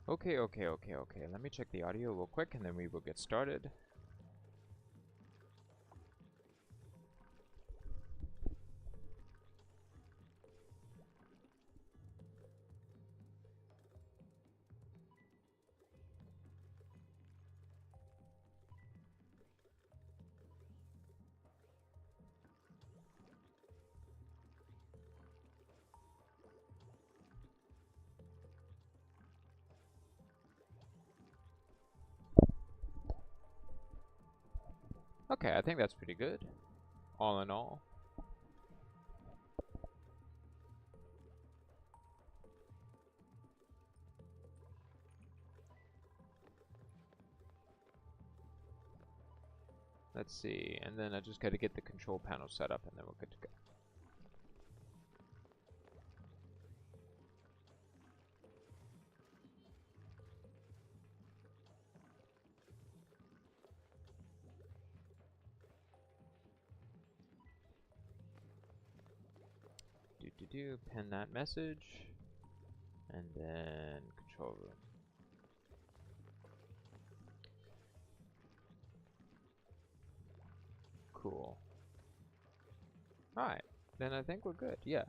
Okay. Let me check the audio real quick and then we will get started. Okay, I think that's pretty good, all in all. Let's see, and then I just gotta get the control panel set up and then we're good to go. Pin that message, and then control room. Cool. Alright, then I think we're good, yeah.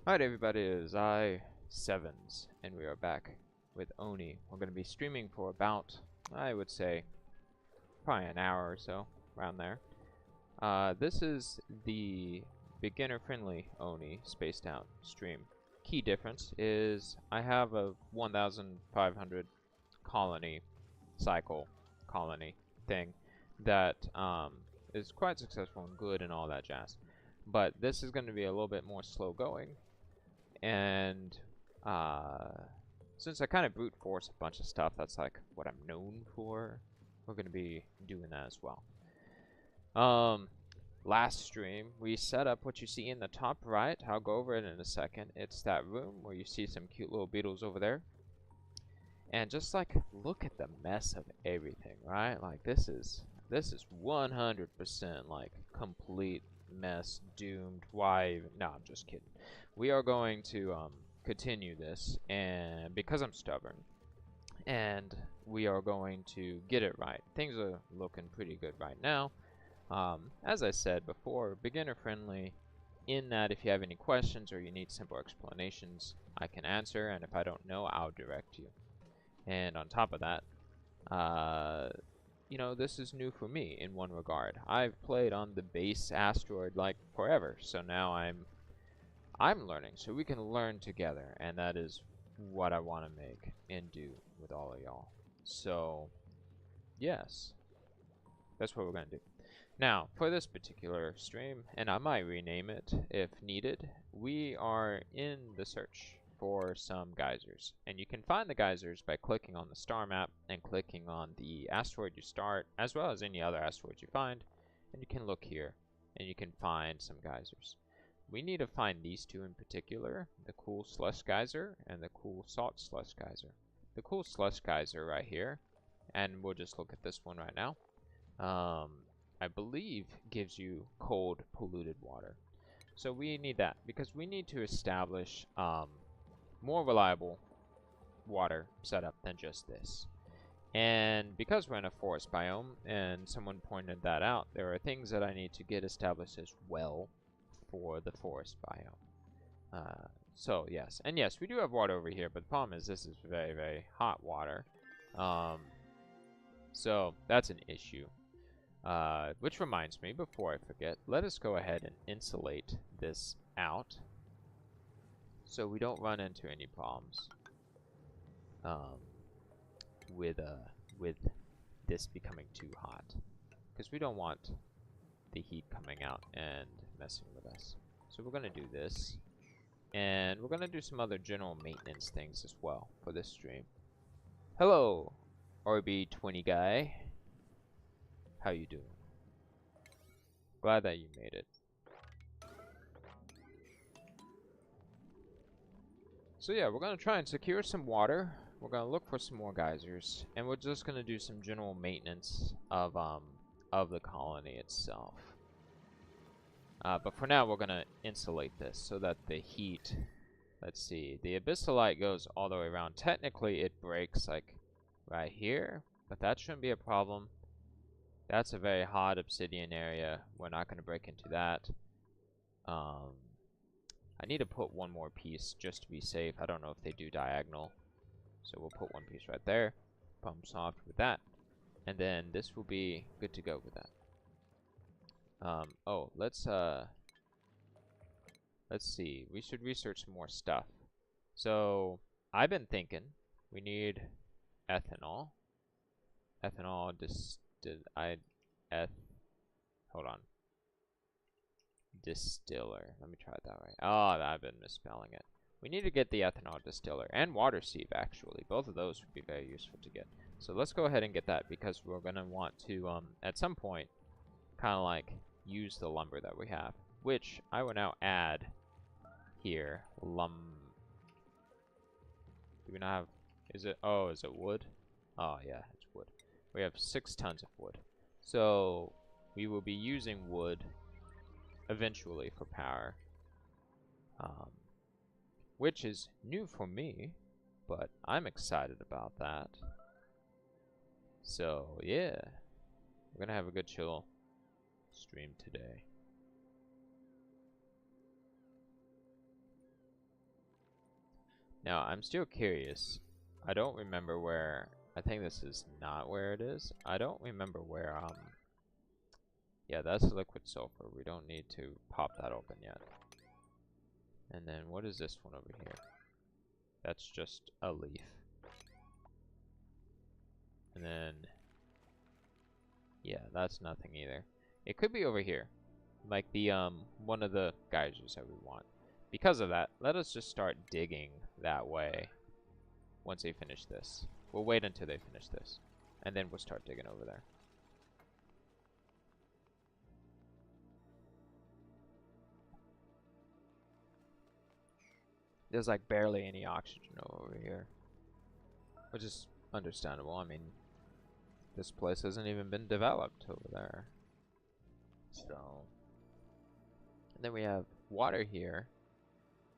Alright everybody, it is I7s, and we are back with ONI. We're going to be streaming for about, I would say, probably an hour or so, around there. This is the beginner-friendly ONI spaced out stream. Key difference is I have a 1,500 colony thing that is quite successful and good and all that jazz. But this is going to be a little bit more slow going, and since I kind of brute force a bunch of stuff, that's like what I'm known for, we're going to be doing that as well. Last stream, we set up what you see in the top right. I'll go over it in a second. It's that room where you see some cute little beetles over there. And just like, look at the mess of everything, right? Like, this is 100% like complete mess, doomed. Why? No, I'm just kidding. We are going to continue this, and because I'm stubborn, and we are going to get it right. Things are looking pretty good right now. As I said before, beginner friendly in that if you have any questions or you need simple explanations, I can answer, and if I don't know, I'll direct you. And on top of that, you know, this is new for me in one regard. I've played on the base asteroid like forever, so now I'm learning, so we can learn together, and that is what I want to make and do with all of y'all. So, yes, that's what we're going to do. Now, for this particular stream, and I might rename it if needed, we are in the search for some geysers. And you can find the geysers by clicking on the star map and clicking on the asteroid you start, as well as any other asteroids you find. And you can look here, and you can find some geysers. We need to find these two in particular, the cool slush geyser and the cool salt slush geyser. The cool slush geyser right here, and we'll just look at this one right now. I believe gives you cold polluted water. So we need that because we need to establish more reliable water setup than just this. And because we're in a forest biome, and someone pointed that out, there are things that I need to get established as well for the forest biome. So yes, and yes, we do have water over here, but the problem is this is very, very hot water. So that's an issue. Which reminds me, before I forget, let us go ahead and insulate this out so we don't run into any problems with this becoming too hot, because we don't want the heat coming out and messing with us. So we're going to do this, and we're going to do some other general maintenance things as well for this stream. Hello, RB20 guy. How you doing? Glad that you made it. So yeah, we're gonna try and secure some water. We're gonna look for some more geysers, and we're just gonna do some general maintenance of the colony itself. But for now, we're gonna insulate this so that the heat let's see. The abyssalite goes all the way around. Technically, it breaks like right here, but that shouldn't be a problem. That's a very hot obsidian area. We're not going to break into that. I need to put one more piece just to be safe. I don't know if they do diagonal. So we'll put one piece right there. Pump soft with that. And then this will be good to go with that. Oh, let's see. We should research some more stuff. So, I've been thinking we need ethanol. Ethanol hold on. Distiller. Let me try it that way. Oh, I've been misspelling it. We need to get the ethanol distiller and water sieve, actually. Both of those would be very useful to get. So let's go ahead and get that because we're going to want to, at some point, kind of like use the lumber that we have, which I will now add here. Do we not have, is it wood? Oh, yeah, it's wood. We have 6 tons of wood. So we will be using wood eventually for power, which is new for me, but I'm excited about that. So yeah, we're gonna have a good chill stream today. Now I'm still curious. I don't remember where. I think this is not where it is. I don't remember where yeah, that's liquid sulfur. We don't need to pop that open yet. And then what is this one over here? That's just a leaf. And then, yeah, that's nothing either. It could be over here, like the one of the geysers that we want. Because of that, let us just start digging that way. Once they finish this, we'll wait until they finish this, and then we'll start digging over there. There's like barely any oxygen over here, which is understandable. I mean, this place hasn't even been developed over there. So, and then we have water here.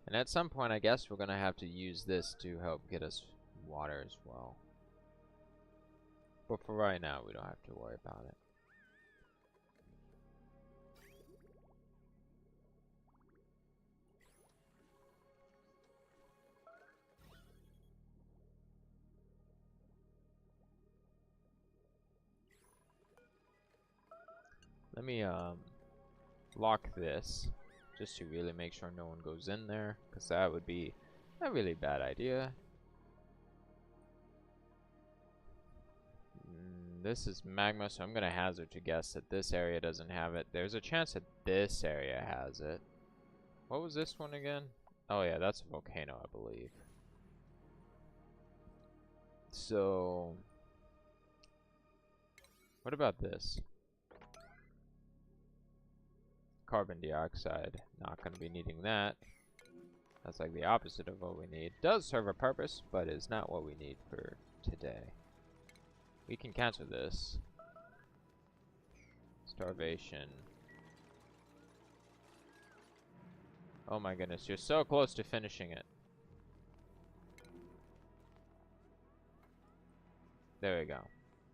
And at some point, I guess we're going to have to use this to help get us water as well. But for right now, we don't have to worry about it. Let me lock this just to really make sure no one goes in there, because that would be a really bad idea. This is magma, so I'm going to hazard to guess that this area doesn't have it. There's a chance that this area has it. What was this one again? Oh yeah, that's a volcano, I believe. So, what about this? Carbon dioxide, not going to be needing that. That's like the opposite of what we need. Does serve a purpose, but is not what we need for today. We can cancel this. Starvation. Oh my goodness, you're so close to finishing it. There we go.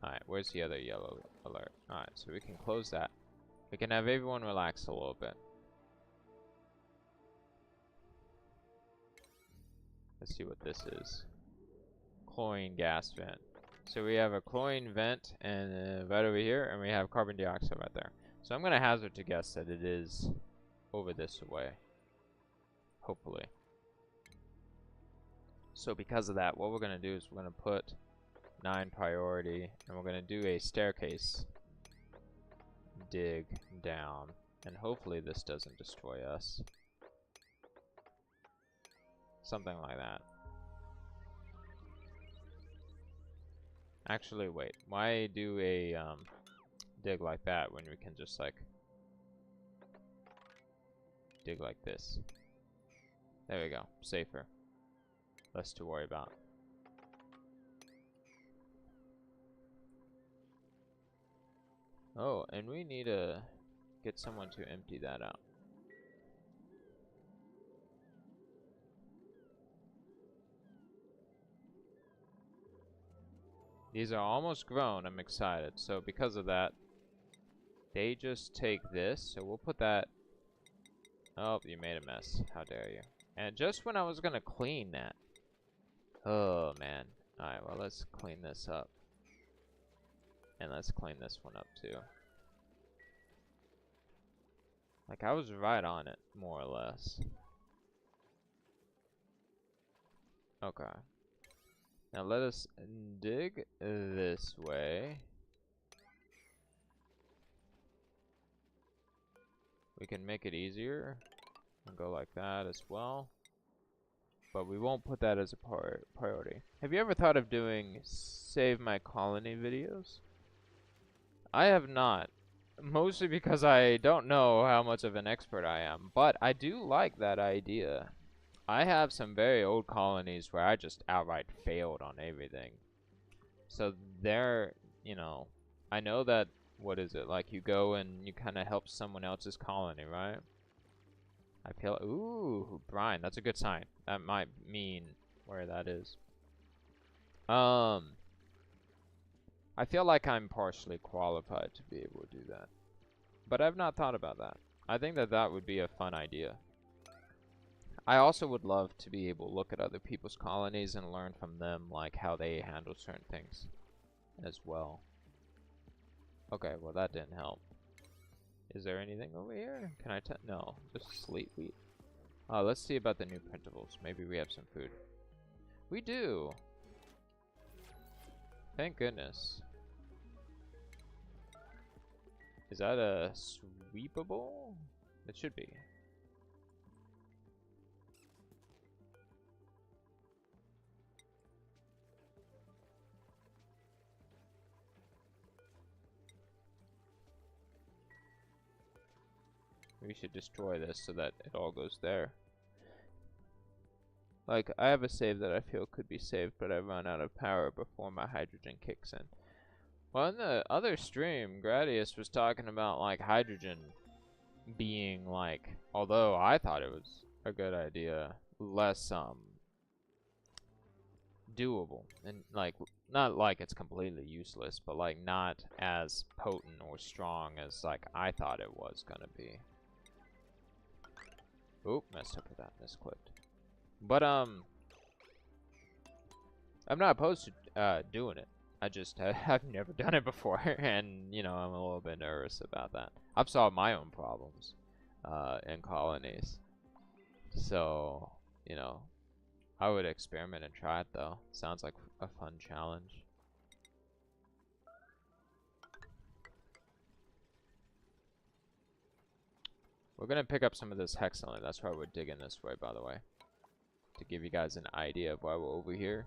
Alright, where's the other yellow alert? Alright, so we can close that. We can have everyone relax a little bit. Let's see what this is. Chlorine gas vent. So we have a chlorine vent and right over here, and we have carbon dioxide right there. So I'm going to hazard to guess that it is over this way. Hopefully. So because of that, what we're going to do is we're going to put 9 priority, and we're going to do a staircase dig down, and hopefully this doesn't destroy us. Something like that. Actually, wait. Why do a dig like that when we can just like dig like this? There we go. Safer. Less to worry about. Oh, and we need to get someone to empty that out. These are almost grown. I'm excited. So because of that, they just take this. So we'll put that. Oh, you made a mess. How dare you. And just when I was going to clean that. Oh, man. Alright, well, let's clean this up. And let's clean this one up, too. Like, I was right on it, more or less. Okay. Now let us dig this way. We can make it easier and go like that as well. But we won't put that as a priority. Have you ever thought of doing Save My Colony videos? I have not. Mostly because I don't know how much of an expert I am. But I do like that idea. I have some very old colonies where I just outright failed on everything. So there, you know, I know that, what is it, like you go and you kind of help someone else's colony, right? I feel, ooh, brine, that's a good sign. That might mean where that is. I feel like I'm partially qualified to be able to do that. But I've not thought about that. I think that that would be a fun idea. I also would love to be able to look at other people's colonies and learn from them, like how they handle certain things as well. Okay, well that didn't help. Is there anything over here? Can I no, just slate wheat. Let's see about the new printables. Maybe we have some food. We do! Thank goodness. Is that a sweepable? It should be. We should destroy this so that it all goes there. Like, I have a save that I feel could be saved, but I run out of power before my hydrogen kicks in. Well, in the other stream, Gradius was talking about, like, hydrogen being, like, although I thought it was a good idea, less, doable. And, like, not like it's completely useless, but, like, not as potent or strong as, like, I thought it was gonna be. Oop, messed up with that, misclicked. But, I'm not opposed to, doing it. I just, I've never done it before, and, you know, I'm a little bit nervous about that. I've solved my own problems, in colonies. So, you know, I would experiment and try it, though. Sounds like a fun challenge. We're gonna pick up some of this hexalin. That's why we're digging this way, by the way. To give you guys an idea of why we're over here.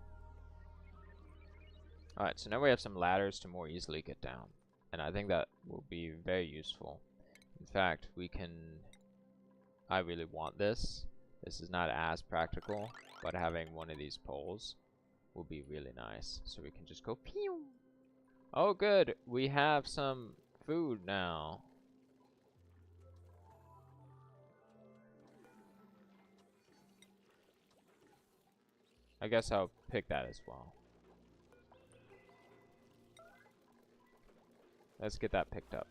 Alright, so now we have some ladders to more easily get down. And I think that will be very useful. In fact, we can... I really want this. This is not as practical, but having one of these poles will be really nice. So we can just go pew! Oh good, we have some food now. I guess I'll pick that as well. Let's get that picked up.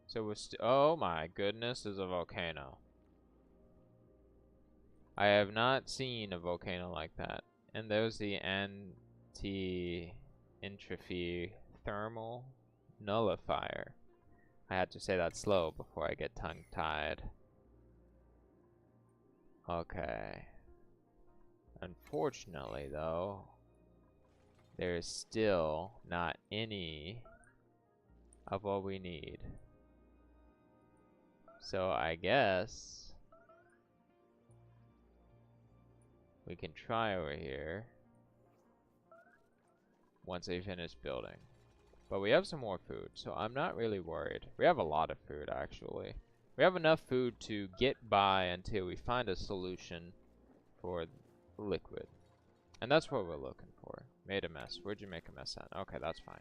So we're oh my goodness, there's a volcano. I have not seen a volcano like that. And there's the anti-entropy thermal nullifier. I had to say that slow before I get tongue-tied. Okay. Unfortunately, though, there is still not any of what we need. So I guess we can try over here once they finish building. But we have some more food, so I'm not really worried. We have a lot of food, actually. We have enough food to get by until we find a solution for liquid. And that's what we're looking for. Made a mess. Where'd you make a mess at? Okay, that's fine.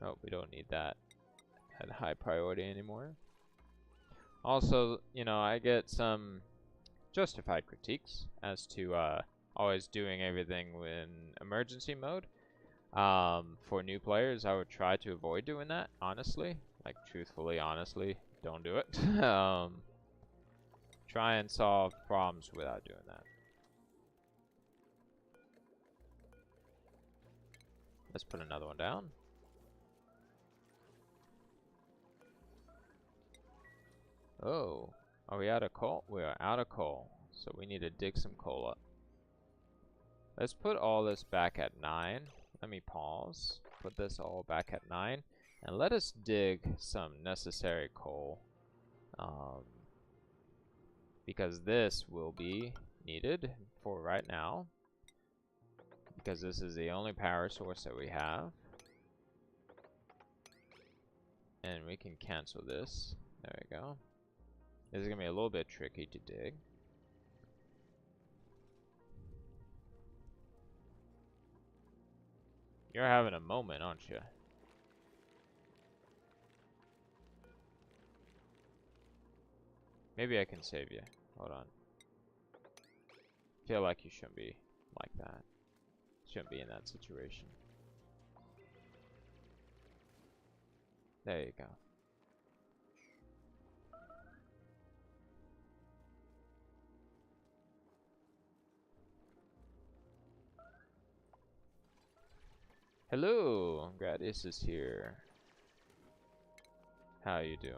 Oh, we don't need that at high priority anymore. Also, you know, I get some justified critiques as to always doing everything in emergency mode. For new players, I would try to avoid doing that, honestly. Like, truthfully, honestly, don't do it. Try and solve problems without doing that. Let's put another one down. Oh, are we out of coal? We are out of coal, so we need to dig some coal up. Let's put all this back at 9. Let me pause. Put this all back at 9. And let us dig some necessary coal. Because this will be needed for right now. Because this is the only power source that we have. And we can cancel this. There we go. This is going to be a little bit tricky to dig. You're having a moment, aren't you? Maybe I can save you. Hold on. Feel like you shouldn't be like that. Shouldn't be in that situation. There you go. Hello, Gradis is here. How you doing?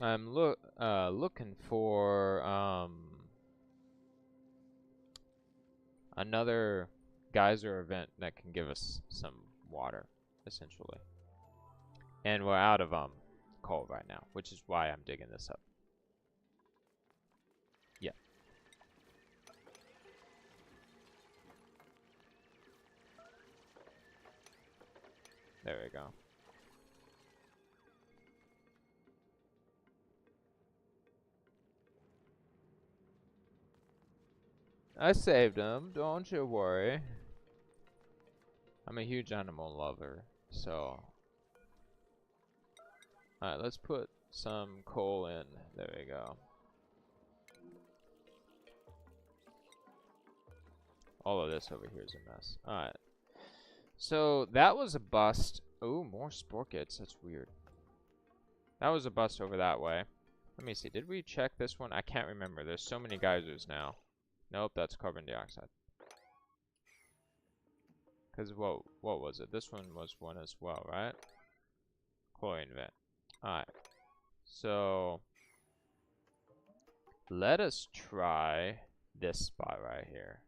I'm looking for another geyser event that can give us some water, essentially. And we're out of coal right now, which is why I'm digging this up. Yeah. There we go. I saved him, don't you worry. I'm a huge animal lover, so... Alright, let's put some coal in. There we go. All of this over here is a mess. Alright. So, that was a bust. Ooh, more sporkets. That's weird. That was a bust over that way. Let me see. Did we check this one? I can't remember. There's so many geysers now. Nope, that's carbon dioxide. Because what was it? This one was one as well, right? Chlorine vent. Alright. So, let us try this spot right here.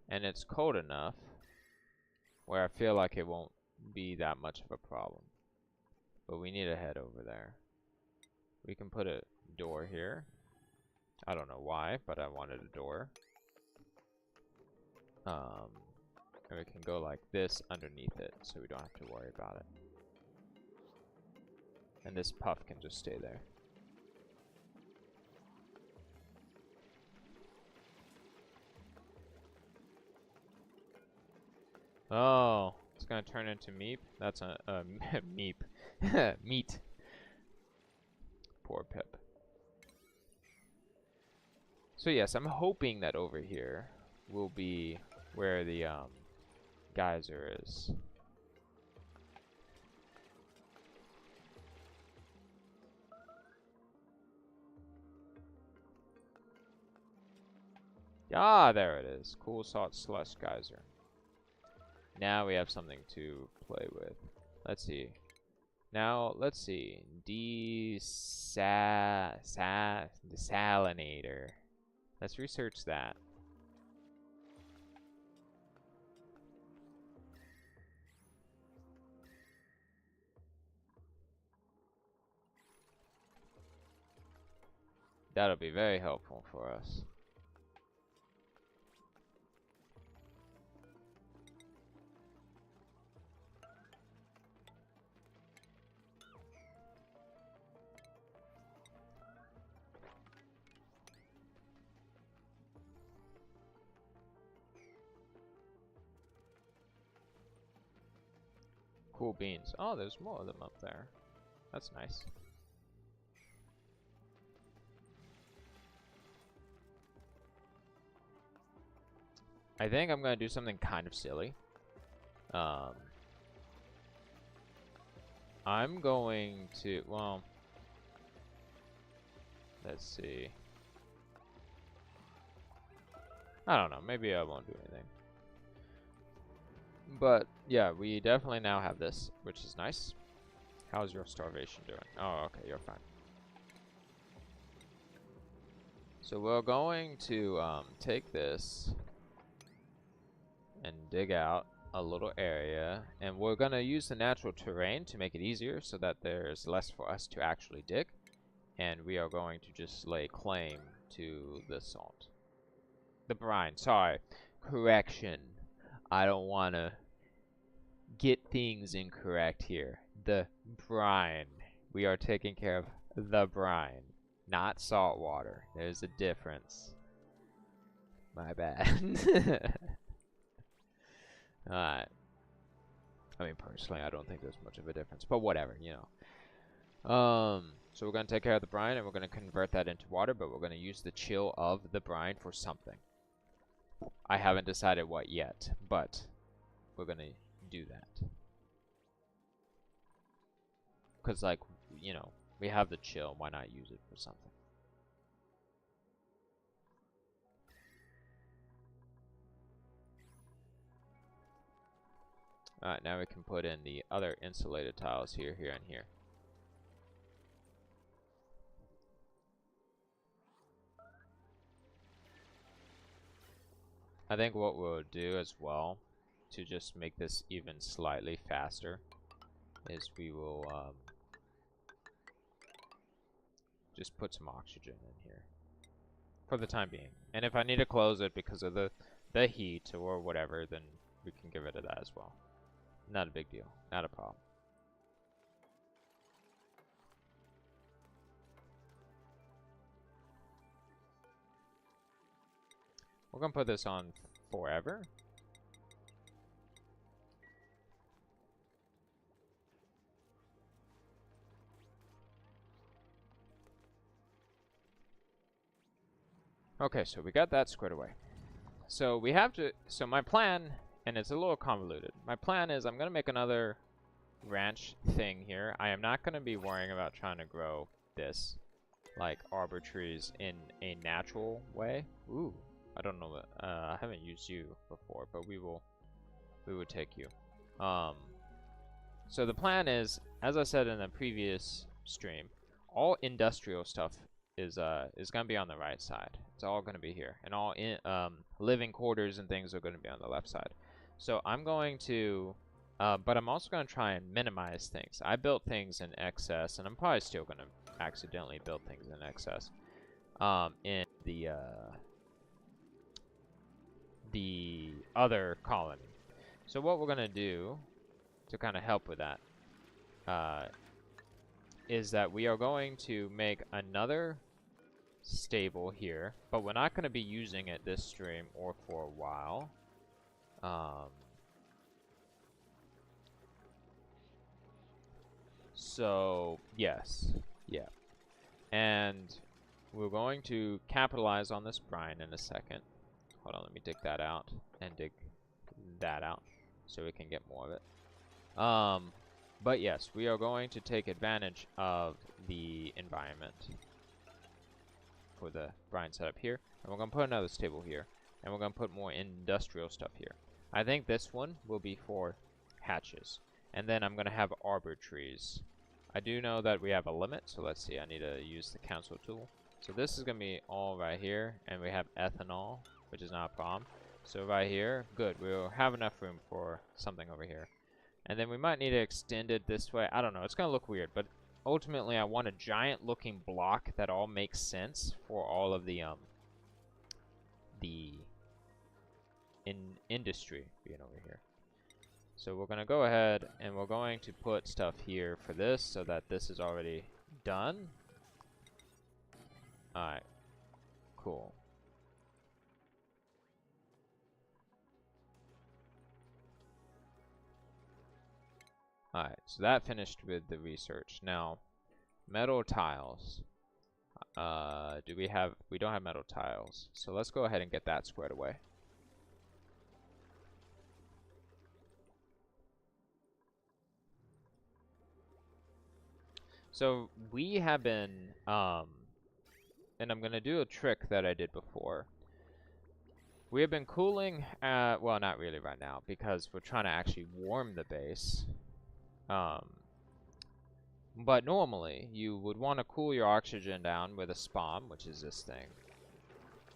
And it's cold enough where I feel like it won't be that much of a problem. But we need to head over there. We can put a door here. I don't know why, but I wanted a door. And we can go like this underneath it, so we don't have to worry about it. And this puff can just stay there. Oh, it's gonna turn into meep? That's a meep. Meat. Poor Pip. So yes, I'm hoping that over here will be where the geyser is. Ah, there it is. Cool salt slush geyser. Now we have something to play with. Let's see. Now, let's see. Desalinator. Let's research that. That'll be very helpful for us. Cool beans. Oh, there's more of them up there. That's nice. I think I'm gonna do something kind of silly. I'm going to, well, let's see. I don't know, maybe I won't do anything. But yeah, we definitely now have this, which is nice. How's your starvation doing? Oh, okay, you're fine. So we're going to take this and dig out a little area, and we're gonna use the natural terrain to make it easier so that there's less for us to actually dig, and we are going to just lay claim to the salt. The brine, sorry. Correction. I don't want to get things incorrect here. The brine. We are taking care of the brine, not salt water. There's a difference. My bad. Alright. I mean, personally, I don't think there's much of a difference, but whatever, you know. So we're going to take care of the brine, and we're going to convert that into water, but we're going to use the chill of the brine for something. I haven't decided what yet, but we're going to do that. Because, like, you know, we have the chill, why not use it for something? Alright, now we can put in the other insulated tiles here, here, and here. I think what we'll do as well, to just make this even slightly faster, is we will just put some oxygen in here. For the time being. And if I need to close it because of the heat or whatever, then we can get rid of that as well. Not a big deal. Not a problem. We're going to put this on forever. Okay, so we got that squared away. So we have to, so my plan, and it's a little convoluted. My plan is I'm going to make another ranch thing here. I am not going to be worrying about trying to grow this, like arbor trees, in a natural way. Ooh, I don't know what, I haven't used you before, but we will take you. So the plan is, as I said in the previous stream, all industrial stuff is gonna be on the right side. It's all gonna be here, and all living quarters and things are gonna be on the left side. So I'm going to, but I'm also gonna try and minimize things. I built things in excess, and I'm probably still gonna accidentally build things in excess. In the other colony. So what we're gonna do to kind of help with that is that we are going to make another stable here, but we're not going to be using it this stream or for a while. So yes, yeah, and we're going to capitalize on this brine in a second. Hold on, let me dig that out and dig that out so we can get more of it. But yes, we are going to take advantage of the environment for the brine setup here, and we're going to put another stable here, and we're going to put more industrial stuff here. I think this one will be for hatches, and then I'm going to have arbor trees. I do know that we have a limit, so let's see, I need to use the council tool. So this is going to be all right here, and we have ethanol, which is not a problem. So right here, good, we'll have enough room for something over here. And then we might need to extend it this way. I don't know, it's going to look weird, but ultimately I want a giant looking block that all makes sense for all of the industry being over here. So we're going to go ahead and we're going to put stuff here for this so that this is already done. Alright, cool. Alright, so that finished with the research. Now, metal tiles. We don't have metal tiles. So let's go ahead and get that squared away. So we have been, and I'm gonna do a trick that I did before. We have been cooling, well, not really right now, because we're trying to actually warm the base. But normally, you would want to cool your oxygen down with a SPOM, which is this thing.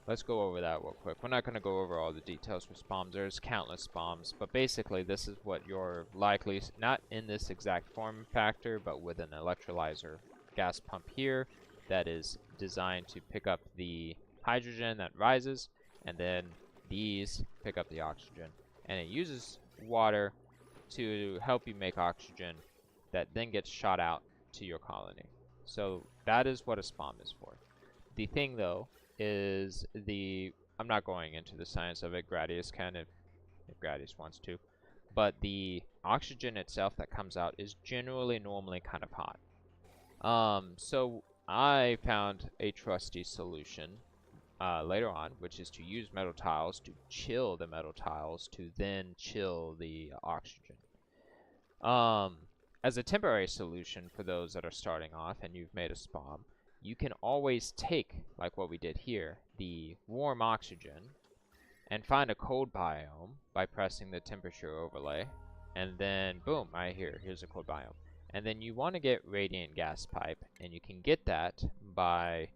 Let's go over that real quick. We're not going to go over all the details for SPOMs. There's countless SPOMs, but basically this is what you're likely, not in this exact form factor, but with an electrolyzer gas pump here that is designed to pick up the hydrogen that rises, and then these pick up the oxygen. And it uses water to help you make oxygen that then gets shot out to your colony. So that is what a SPOM is for. The thing, though, is I'm not going into the science of it. Gradius can if Gradius wants to. But the oxygen itself that comes out is normally kind of hot. So I found a trusty solution later on, which is to use metal tiles to chill the metal tiles to then chill the oxygen. As a temporary solution for those that are starting off and you've made a SPOM, you can always take, like what we did here, the warm oxygen and find a cold biome by pressing the temperature overlay, and then boom, right here, here's a cold biome. And then you want to get radiant gas pipe, and you can get that by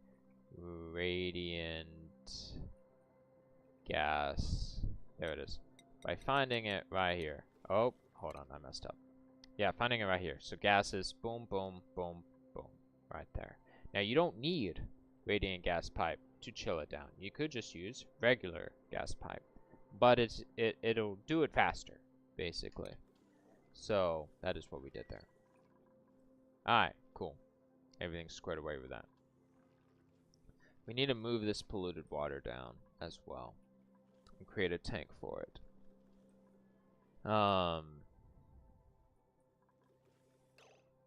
radiant gas, there it is, by finding it right here. Oh, hold on, I messed up. Yeah, finding it right here. So gases, boom, boom, boom, boom, right there. Now you don't need radiant gas pipe to chill it down. You could just use regular gas pipe, but it'll do it faster, basically. So that is what we did there. Alright, cool. Everything's squared away with that. We need to move this polluted water down as well and create a tank for it.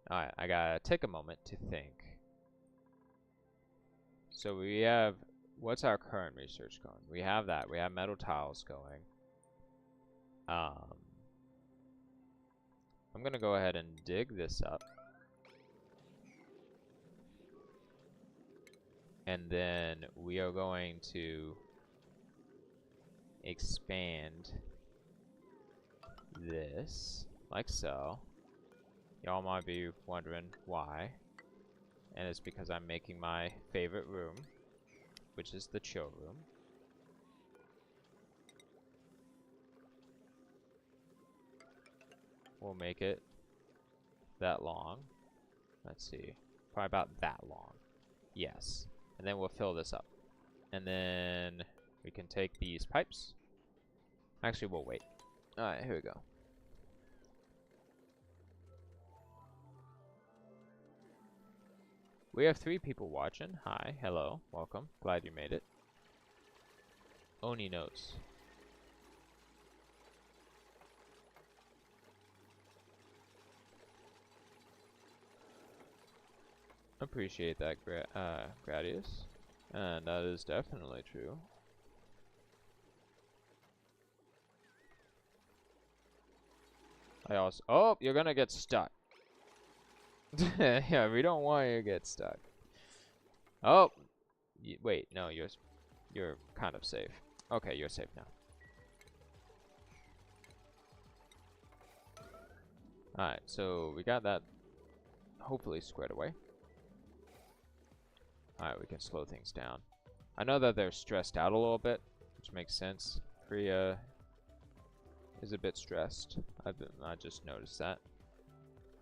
Alright, I gotta take a moment to think. So we have, what's our current research going? We have that. We have metal tiles going. I'm gonna go ahead and dig this up. And then we are going to expand this, like so. Y'all might be wondering why. And it's because I'm making my favorite room, which is the chill room. We'll make it that long. Let's see. Probably about that long. Yes. And then we'll fill this up. And then we can take these pipes. Actually, we'll wait. Alright, here we go. We have 3 people watching. Hi, hello, welcome. Glad you made it. ONI notes. Appreciate that, Gradius. And that is definitely true. I also... Oh, you're gonna get stuck. Yeah, we don't want you to get stuck. Oh! Wait, no, you're kind of safe. Okay, you're safe now. Alright, so we got that hopefully squared away. Alright, we can slow things down. I know that they're stressed out a little bit, which makes sense. Priya is a bit stressed. I just noticed that.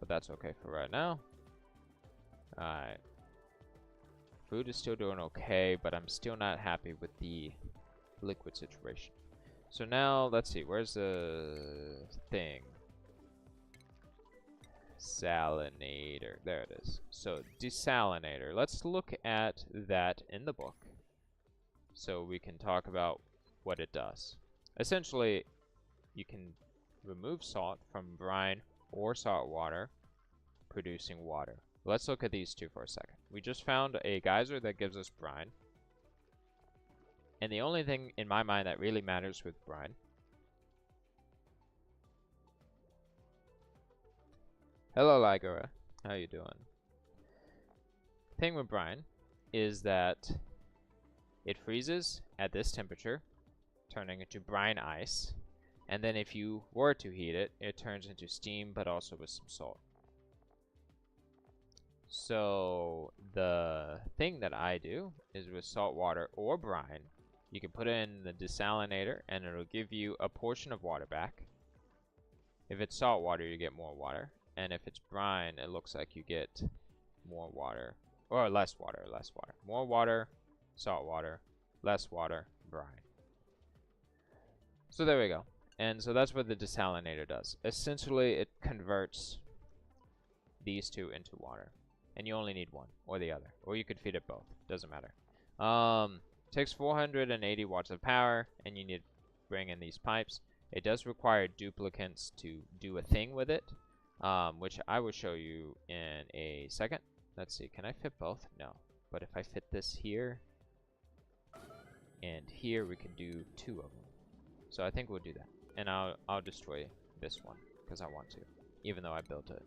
But that's okay for right now. Alright. Food is still doing okay, but I'm still not happy with the liquid situation. So now, let's see, where's the thing? Salinator. There it is. So, desalinator. Let's look at that in the book so we can talk about what it does. Essentially, you can remove salt from brine or salt water producing water. Let's look at these two for a second. We just found a geyser that gives us brine. And the only thing in my mind that really matters with brine. Hello, Ligura. How you doing? Thing with brine is that it freezes at this temperature, turning into brine ice. And then if you were to heat it, it turns into steam, but also with some salt. So the thing that I do is with salt water or brine, you can put it in the desalinator and it'll give you a portion of water back. If it's salt water, you get more water. And if it's brine, it looks like you get more water. Or less water, less water. More water, salt water, less water, brine. So there we go. And so that's what the desalinator does. Essentially, it converts these two into water. And you only need one or the other. Or you could feed it both. Doesn't matter. Takes 480 watts of power, and you need to bring in these pipes. It does require duplicates to do a thing with it, which I will show you in a second. Let's see, can I fit both? No. But if I fit this here and here, we can do 2 of them. So I think we'll do that. And I'll destroy this one because I want to, even though I built it.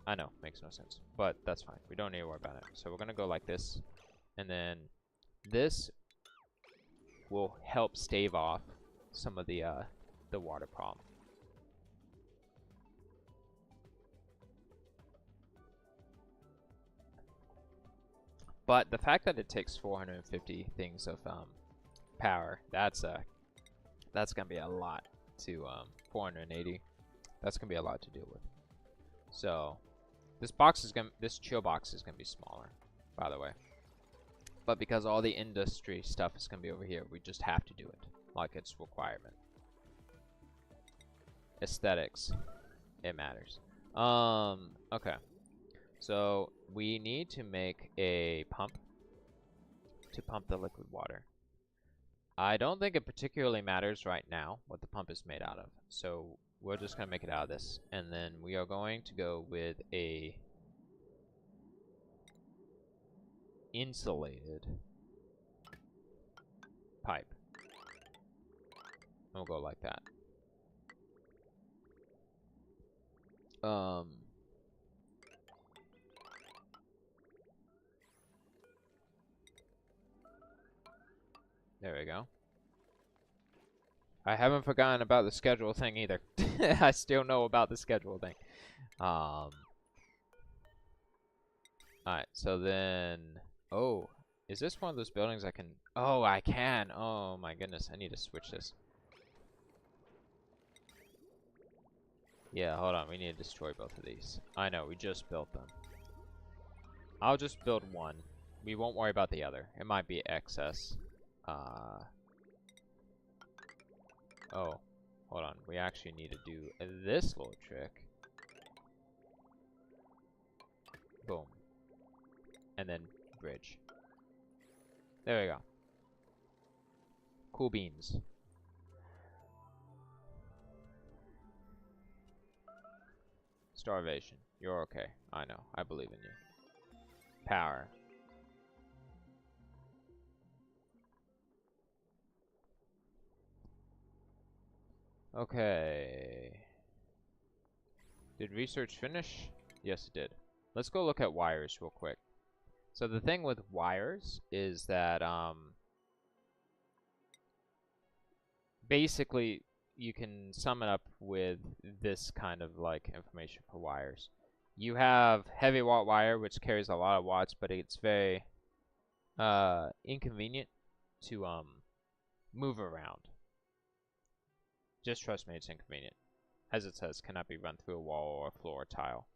I know, makes no sense, but that's fine. We don't need to worry about it. So we're gonna go like this, and then this will help stave off some of the water problem. But the fact that it takes 450 things of power, that's gonna be a lot to 480. That's gonna be a lot to deal with. So this chill box is gonna be smaller, by the way. But because all the industry stuff is gonna be over here, we just have to do it like it's requirement. Aesthetics, it matters. Okay. So we need to make a pump to pump the liquid water. I don't think it particularly matters right now what the pump is made out of. So we're just going to make it out of this. And then we are going to go with a insulated pipe. And we'll go like that. There we go. I haven't forgotten about the schedule thing either. I still know about the schedule thing. Alright, so then... Oh, is this one of those buildings I can... Oh, I can! Oh my goodness, I need to switch this. Yeah, hold on, we need to destroy both of these. I know, we just built them. I'll just build one. We won't worry about the other. It might be excess. Oh, hold on. We actually need to do this little trick. Boom. And then bridge. There we go. Cool beans. Starvation. You're okay. I know. I believe in you. Power. Okay. Did research finish? Yes, it did. Let's go look at wires real quick. So the thing with wires is that basically you can sum it up with this kind of like information for wires. You have heavy watt wire, which carries a lot of watts, but it's very inconvenient to move around. Just trust me, it's inconvenient. As it says, cannot be run through a wall or a floor or tile.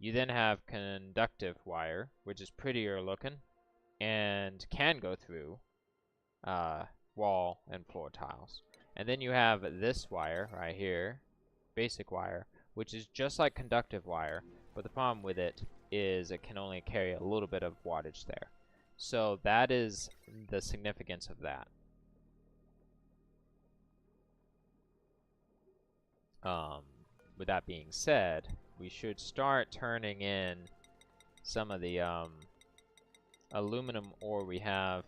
You then have conductive wire, which is prettier looking, and can go through wall and floor tiles. And then you have this wire right here, basic wire, which is just like conductive wire, but the problem with it is it can only carry a little bit of wattage there. So that is the significance of that. with that being said, we should start turning in some of the aluminum ore we have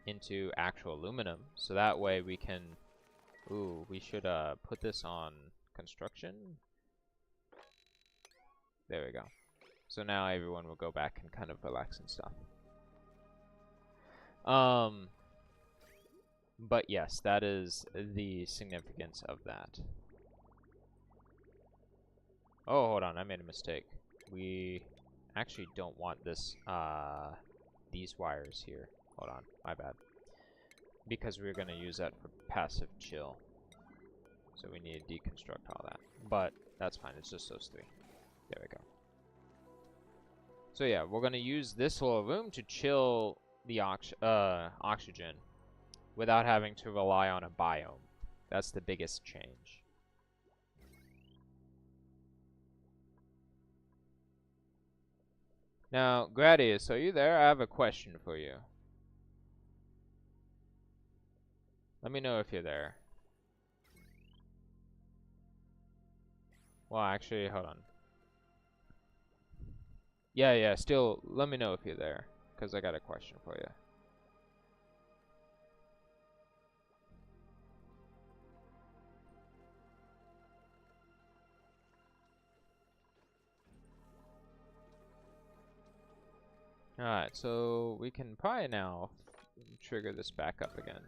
into actual aluminum, so that way we can... Ooh, we should put this on construction. There we go. So now everyone will go back and kind of relax and stuff. But yes, that is the significance of that. Oh, hold on, I made a mistake. We actually don't want this, these wires here. Hold on, my bad. Because we're gonna use that for passive chill. So we need to deconstruct all that. But that's fine, it's just those three. There we go. So yeah, we're gonna use this little room to chill the oxygen without having to rely on a biome. That's the biggest change. Now, Gradius, are you there? I have a question for you. Let me know if you're there. Well, actually, hold on. Yeah, still, let me know if you're there, because I got a question for you. Alright, so we can probably now trigger this back up again.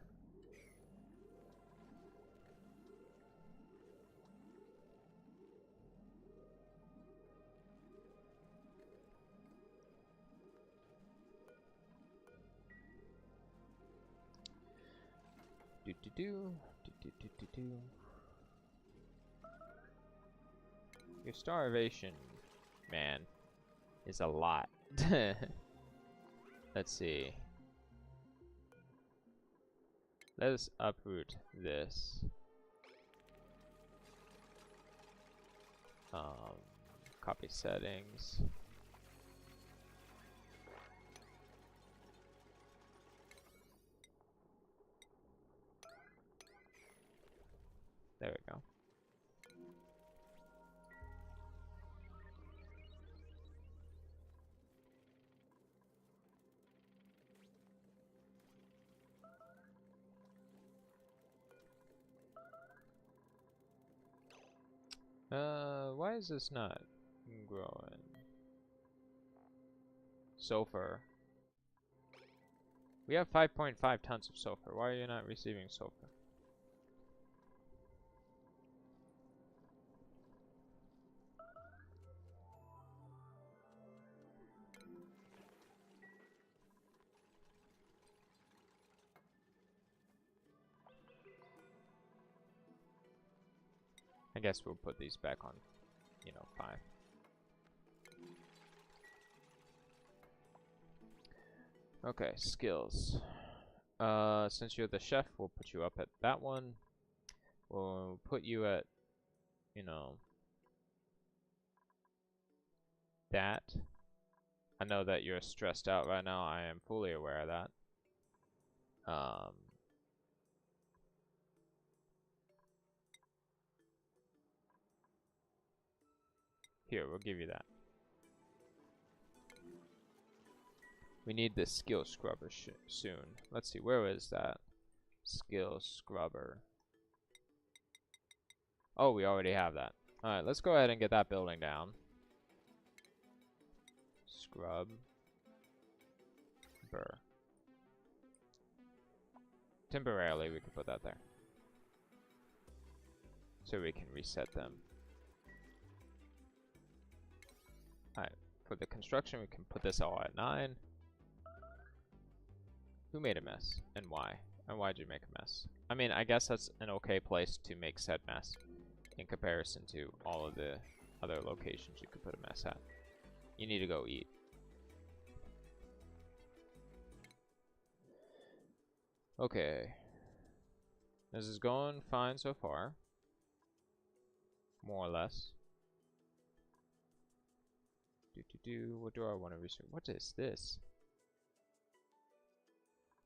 Your starvation, man, is a lot. Let's see. Let us uproot this. Copy settings. There we go. Why is this not growing? Sulfur. We have 5.5 tons of sulfur. Why are you not receiving sulfur? I guess we'll put these back on, 5. Okay, skills. Since you're the chef, we'll put you up at that one. We'll put you at, that. I know that you're stressed out right now. I am fully aware of that. Here, we'll give you that. We need the skill scrubber soon. Let's see, where is that? Skill scrubber. Oh, we already have that. Alright, let's go ahead and get that building down. Scrub. Burr. Temporarily, we can put that there. So we can reset them. Alright, for the construction, we can put this all at 9. Who made a mess, and why? And why'd you make a mess? I mean, I guess that's an okay place to make said mess in comparison to all of the other locations you could put a mess at. You need to go eat. Okay. This is going fine so far. More or less. What do I want to research? What is this?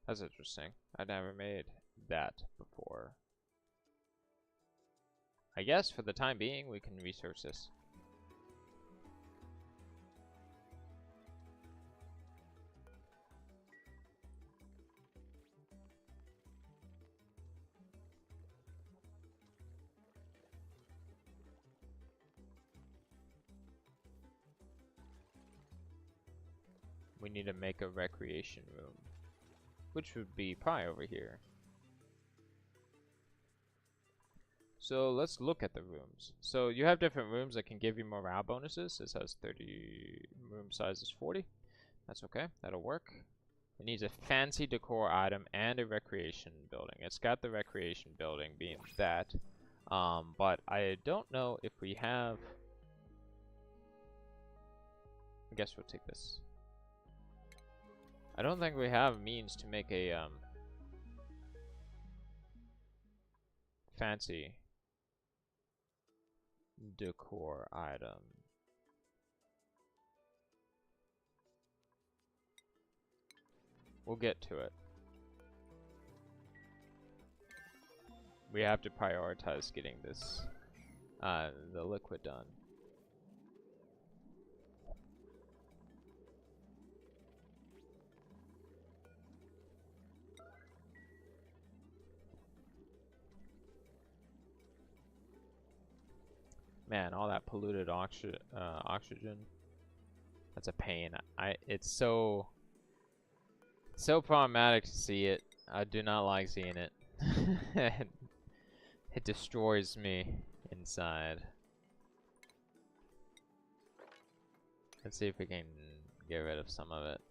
That's interesting. I never made that before. I guess for the time being, we can research this. We need to make a recreation room, which would be probably over here. So let's look at the rooms. So you have different rooms that can give you morale bonuses. This has 30, room size is 40. That's okay, that'll work. It needs a fancy decor item and a recreation building. It's got the recreation building being that. But I don't know if we have... I guess we'll take this. I don't think we have means to make a fancy decor item. We'll get to it. We have to prioritize getting this, the liquid done. Man, all that polluted oxygen. That's a pain. It's so problematic to see it. I do not like seeing it. It destroys me inside. Let's see if we can get rid of some of it.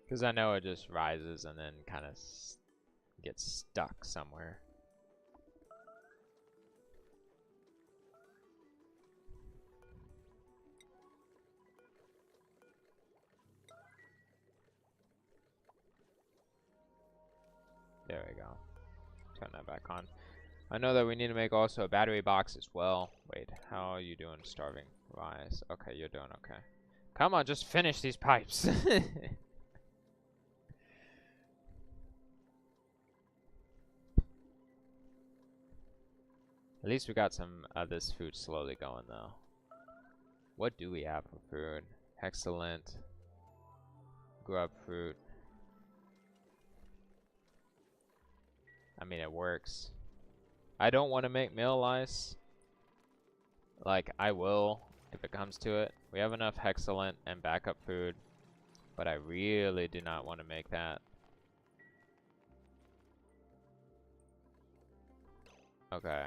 Because I know it just rises and then kind of gets stuck somewhere. There we go. Turn that back on. I know that we need to make also a battery box as well. Wait, how are you doing, starving? Rise. Okay, you're doing okay. Come on, just finish these pipes. At least we got some of this food slowly going, though. What do we have for food? Excellent. Grub fruit. I mean, it works. I don't want to make meal ice. Like, I will if it comes to it. We have enough hexalent and backup food, but I really do not want to make that. Okay.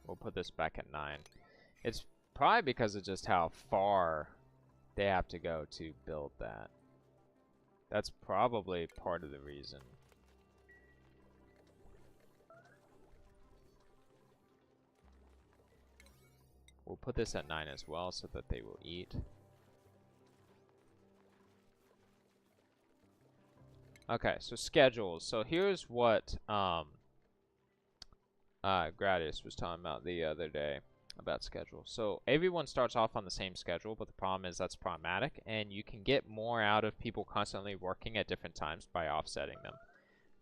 We'll put this back at 9. It's probably because of just how far they have to go to build that. That's probably part of the reason. We'll put this at 9 as well so that they will eat. Okay, so schedules. So here's what Gradius was talking about the other day about schedule. So everyone starts off on the same schedule, but the problem is that's problematic, and you can get more out of people constantly working at different times by offsetting them.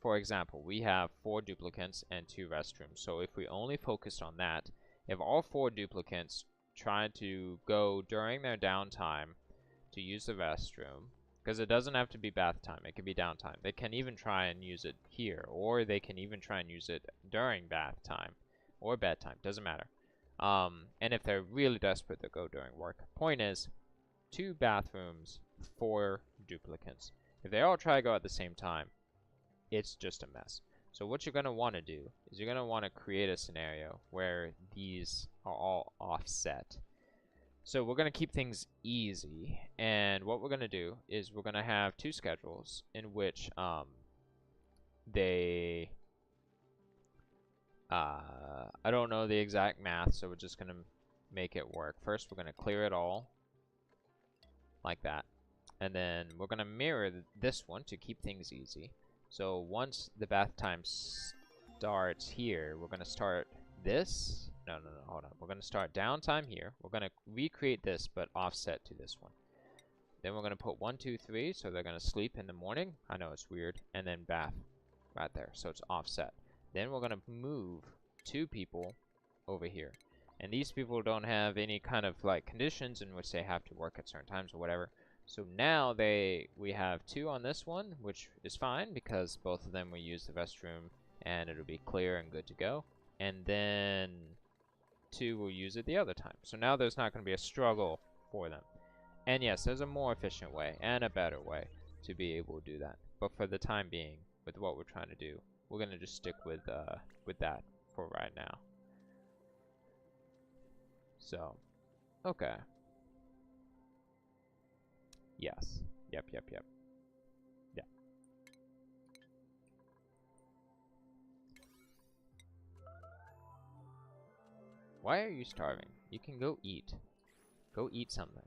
For example, we have 4 duplicants and 2 restrooms. So if we only focused on that, if all 4 duplicants tried to go during their downtime to use the restroom, because it doesn't have to be bath time, it can be downtime. They can even try and use it here, or they can even try and use it during bath time or bedtime, doesn't matter. And if they're really desperate, they'll go during work. Point is, 2 bathrooms, 4 duplicants. If they all try to go at the same time, it's just a mess. So what you're going to want to do is you're going to want to create a scenario where these are all offset. So we're going to keep things easy, and what we're going to do is we're going to have 2 schedules in which they I don't know the exact math, so we're just going to make it work. First, we're going to clear it all. like that. And then we're going to mirror this one to keep things easy. So once the bath time starts here, we're going to start this. No, hold on. We're going to start downtime here. We're going to recreate this, but offset to this one. Then we're going to put 1, 2, 3, so they're going to sleep in the morning. I know it's weird. And then bath right there, so it's offset. Then we're going to move 2 people over here. And these people don't have any kind of like conditions in which they have to work at certain times or whatever. So now we have 2 on this one, which is fine because both of them will use the restroom and it'll be clear and good to go. And then 2 will use it the other time. So now there's not going to be a struggle for them. And yes, there's a more efficient way and a better way to be able to do that. But for the time being, with what we're trying to do, we're going to just stick with that for right now. So, okay. Yes. Yep. Yeah. Why are you starving? You can go eat. Go eat something.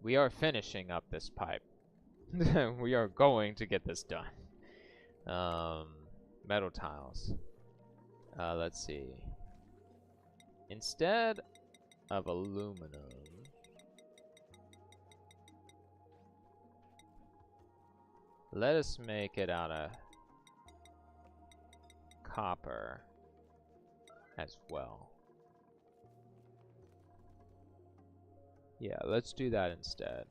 We are finishing up this pipe. We are going to get this done. Metal tiles. Let's see. Instead of aluminum, let us make it out of copper as well. Yeah, let's do that instead.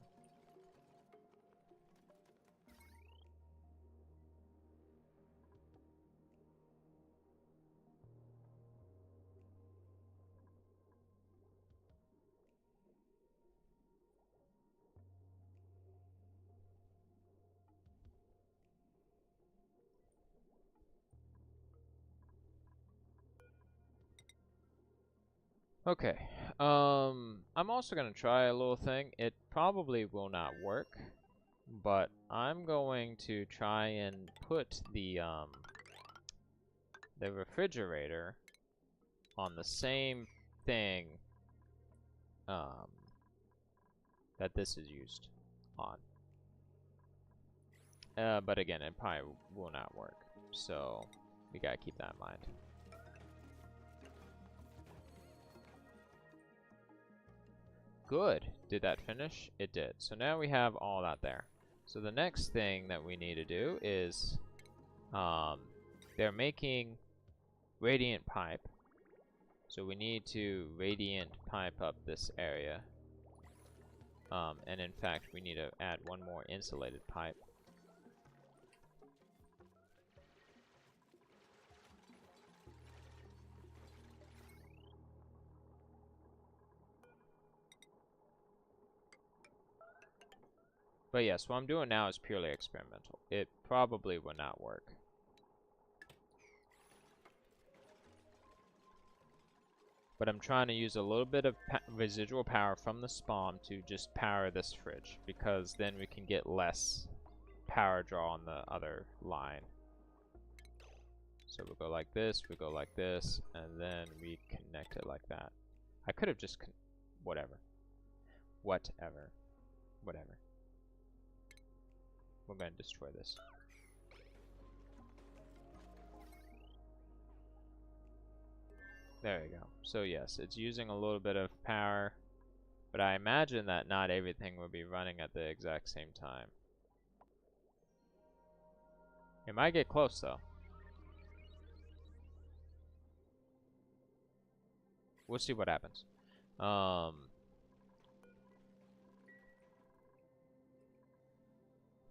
Okay, I'm also gonna try a little thing. It probably will not work, but I'm going to try and put the refrigerator on the same thing that this is used on. But again, it probably will not work, so we gotta keep that in mind. Good. Did that finish? It did. So now we have all that there. So the next thing that we need to do is they're making radiant pipe. So we need to radiant pipe up this area. And in fact, we need to add one more insulated pipe. But yes, what I'm doing now is purely experimental. It probably will not work. But I'm trying to use a little bit of residual power from the spawn to just power this fridge, because then we can get less power draw on the other line. So we'll go like this, we go like this, and then we connect it like that. I could have just whatever. We're going to destroy this. There we go. So yes, it's using a little bit of power, but I imagine that not everything will be running at the exact same time. It might get close though. We'll see what happens.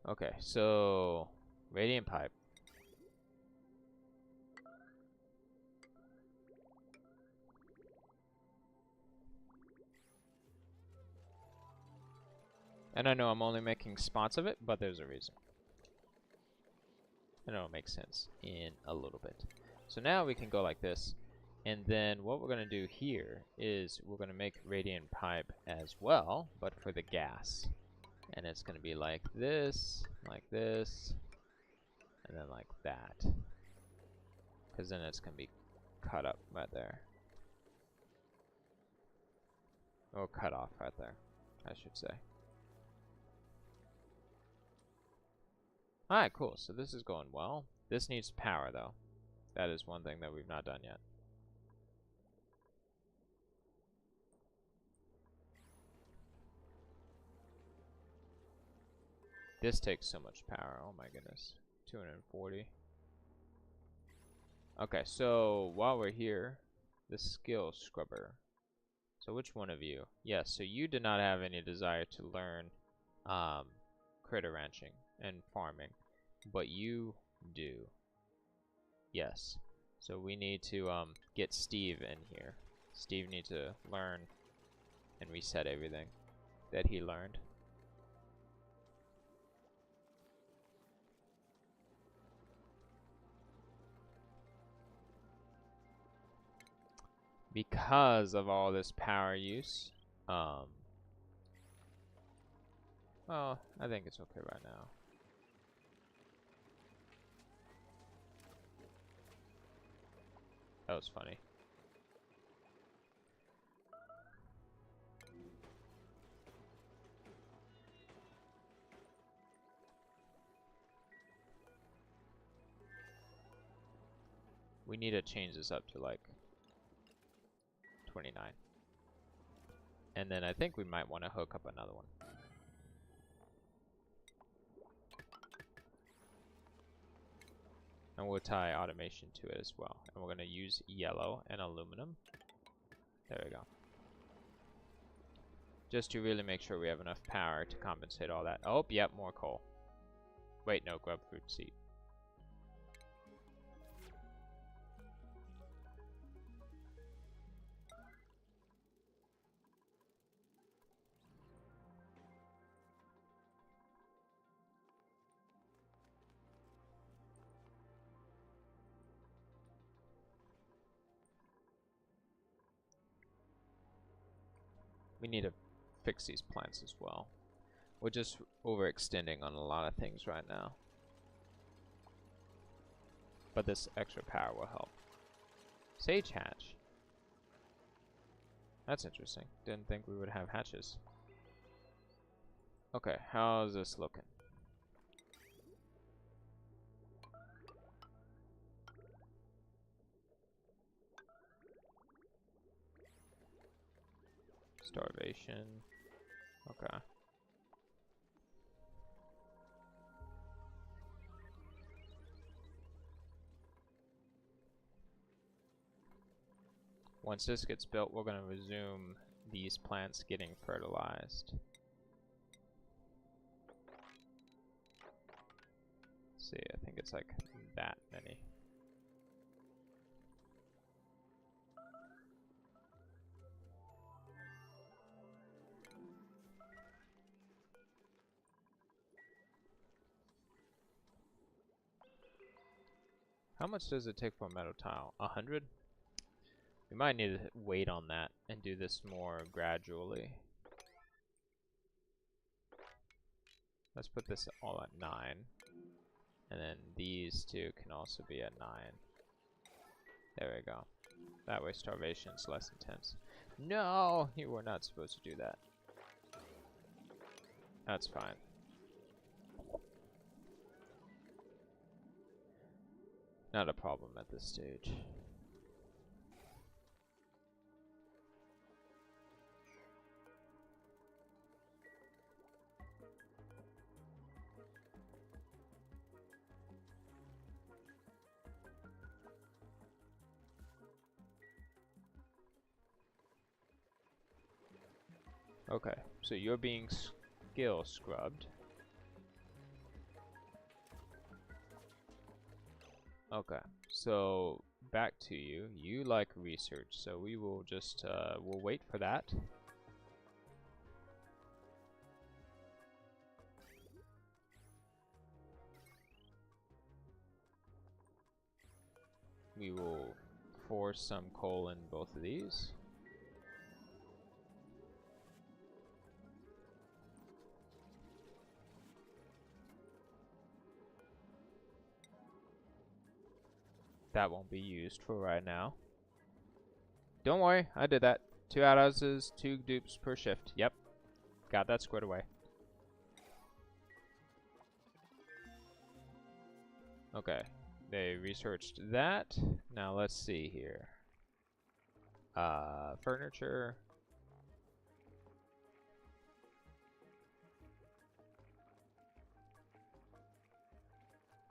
Okay, so radiant pipe. And I know I'm only making spots of it, but there's a reason. I know it makes sense in a little bit. So now we can go like this. And then what we're going to do here is we're going to make radiant pipe as well, but for the gas. And it's going to be like this, and then like that. Because then it's going to be cut up right there. Or cut off right there, I should say. Alright, cool. So this is going well. This needs power, though. That is one thing that we've not done yet. This takes so much power. Oh my goodness. 240. Okay, so while we're here, the skill scrubber. So which one of you? Yes, so you did not have any desire to learn critter ranching and farming, but you do. Yes. So we need to get Steve in here. Steve needs to learn and reset everything that he learned. Because of all this power use, well, I think it's okay right now. That was funny. We need to change this up to like 29. And then I think we might want to hook up another one. And we'll tie automation to it as well. And we're going to use yellow and aluminum. There we go. Just to really make sure we have enough power to compensate all that. Oh, yep, more coal. Wait, no, grub fruit seed. We need to fix these plants as well. We're just overextending on a lot of things right now. But this extra power will help. Sage hatch. That's interesting. Didn't think we would have hatches. Okay, how's this looking? Starvation. Okay. Once this gets built, we're going to resume these plants getting fertilized. Let's see, I think it's like that many. How much does it take for a metal tile? 100? We might need to wait on that and do this more gradually. Let's put this all at 9. And then these two can also be at 9. There we go. That way starvation's less intense. No! You were not supposed to do that. That's fine. Not a problem at this stage. Okay, so you're being skill scrubbed. Okay, so back to you. You like research, so we will just, we'll wait for that. We will for some coal in both of these. That won't be used for right now. Don't worry, I did that. 2 outhouses, 2 dupes per shift. Yep, got that squared away. Okay, they researched that. Now let's see here. Furniture.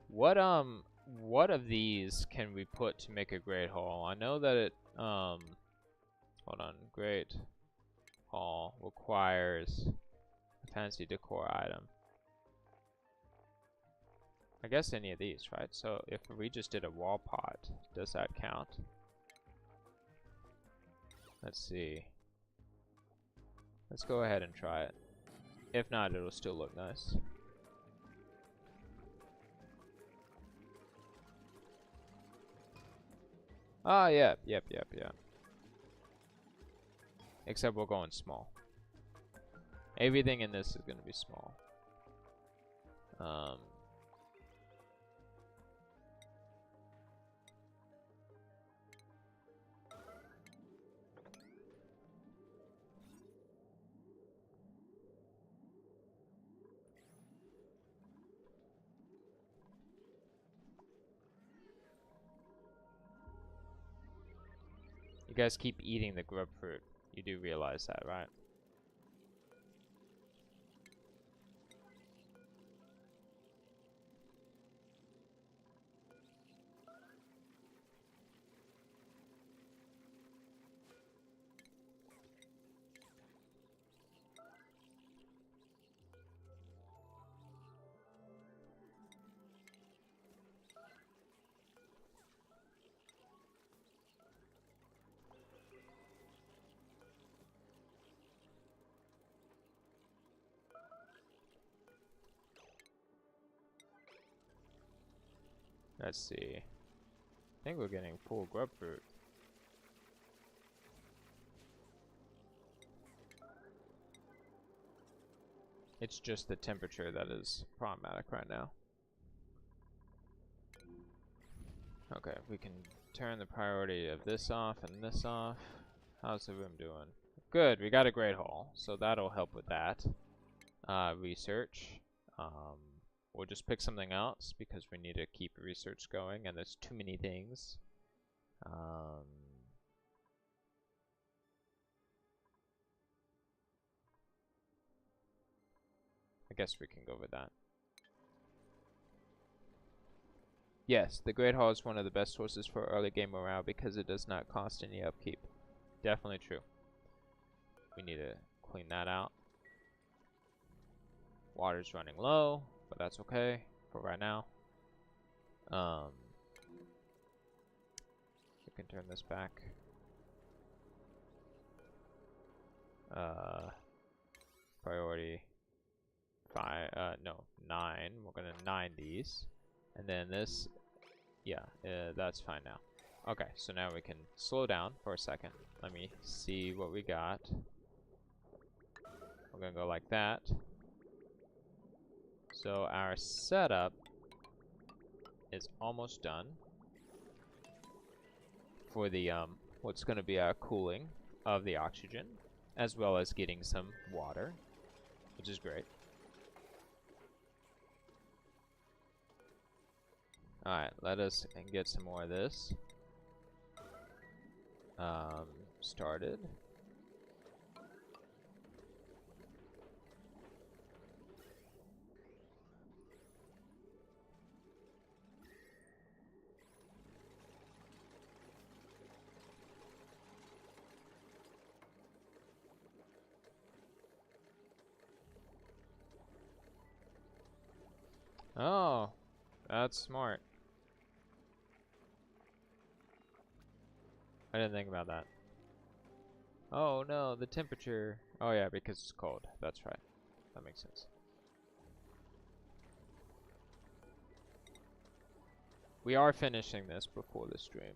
What of these can we put to make a great hall? I know that it hold on, great hall requires a fancy decor item. I guess any of these, right? So if we just did a wall pot, does that count? Let's see. Let's go ahead and try it. If not, it'll still look nice. Ah, yep. Except we're going small. Everything in this is going to be small. You guys keep eating the grub fruit. You do realize that, right? Let's see. I think we're getting full grub fruit. It's just the temperature that is problematic right now. Okay, we can turn the priority of this off and this off. How's the room doing? Good, we got a great hall, so that'll help with that. Research. We'll just pick something else because we need to keep research going and there's too many things. I guess we can go with that. Yes, the Great Hall is one of the best sources for early game morale because it does not cost any upkeep. Definitely true. We need to clean that out. Water's running low, but that's okay for right now. We can turn this back. Priority 5, no, 9. We're gonna 9 these. And then this, yeah, that's fine now. Okay, so now we can slow down for a second. Let me see what we got. We're gonna go like that. So our setup is almost done for the what's going to be our cooling of the oxygen, as well as getting some water, which is great. Alright, let us get some more of this started. Oh, that's smart. I didn't think about that. Oh no, the temperature. Oh yeah, because it's cold. That's right. That makes sense. We are finishing this before the stream.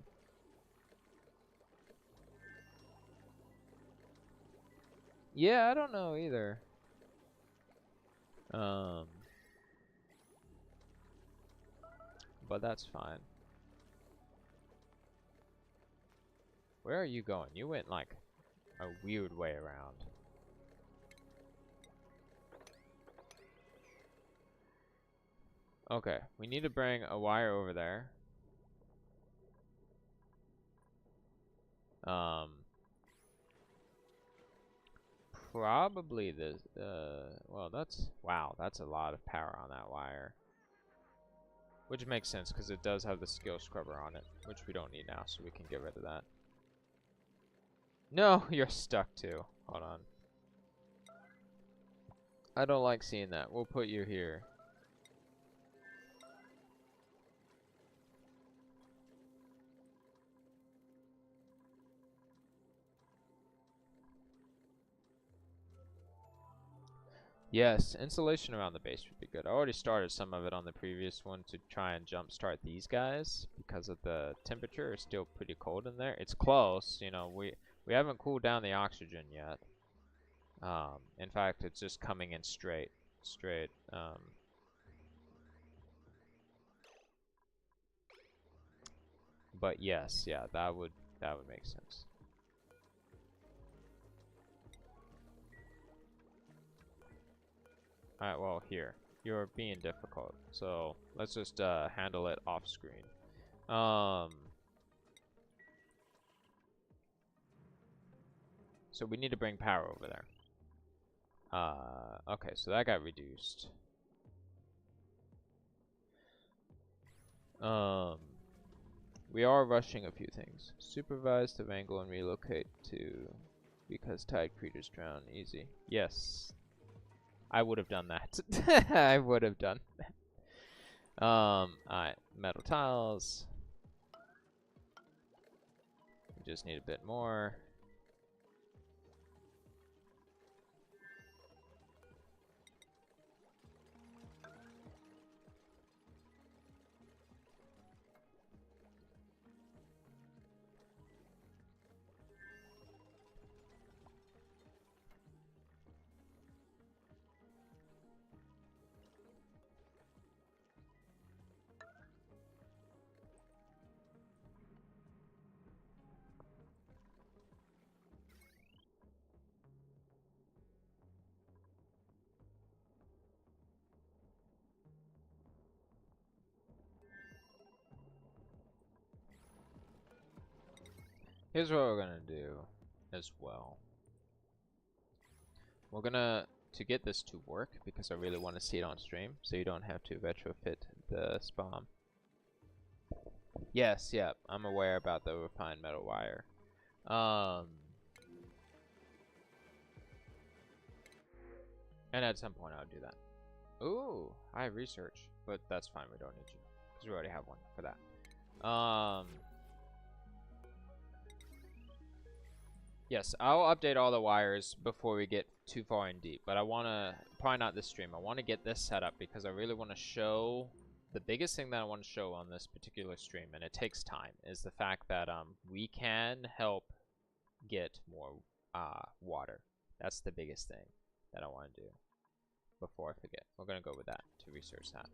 Yeah, I don't know either. Um, but that's fine. Where are you going? You went like a weird way around. Okay, we need to bring a wire over there. Probably this, well, wow, that's a lot of power on that wire. Which makes sense, because it does have the skill scrubber on it, which we don't need now, so we can get rid of that. No, you're stuck too. Hold on. I don't like seeing that. We'll put you here. Yes, insulation around the base would be good. I already started some of it on the previous one to try and jumpstart these guys because of the temperature is still pretty cold in there. It's close, you know, we haven't cooled down the oxygen yet. In fact, it's just coming in straight. But yes, yeah, that would make sense. Alright, well, here. You're being difficult. So, let's just handle it off screen. So we need to bring power over there. Okay, so that got reduced. We are rushing a few things. Supervise to wrangle and relocate to because tide creatures drown easy. Yes. I would have done that. I would have done that. Alright, metal tiles. We just need a bit more. Here's what we're gonna do as well. We're gonna, to get this to work, because I really want to see it on stream, so you don't have to retrofit the spawn. Yes, yeah, I'm aware about the refined metal wire. And at some point I'll do that. Ooh, I have research, but that's fine, we don't need you, because we already have one for that. Yes, I'll update all the wires before we get too far in deep, but I want to, probably not this stream, I want to get this set up because I really want to show, the biggest thing that I want to show on this particular stream, and it takes time, is the fact that we can help get more water. That's the biggest thing that I want to do before I forget. We're going to go with that to research that.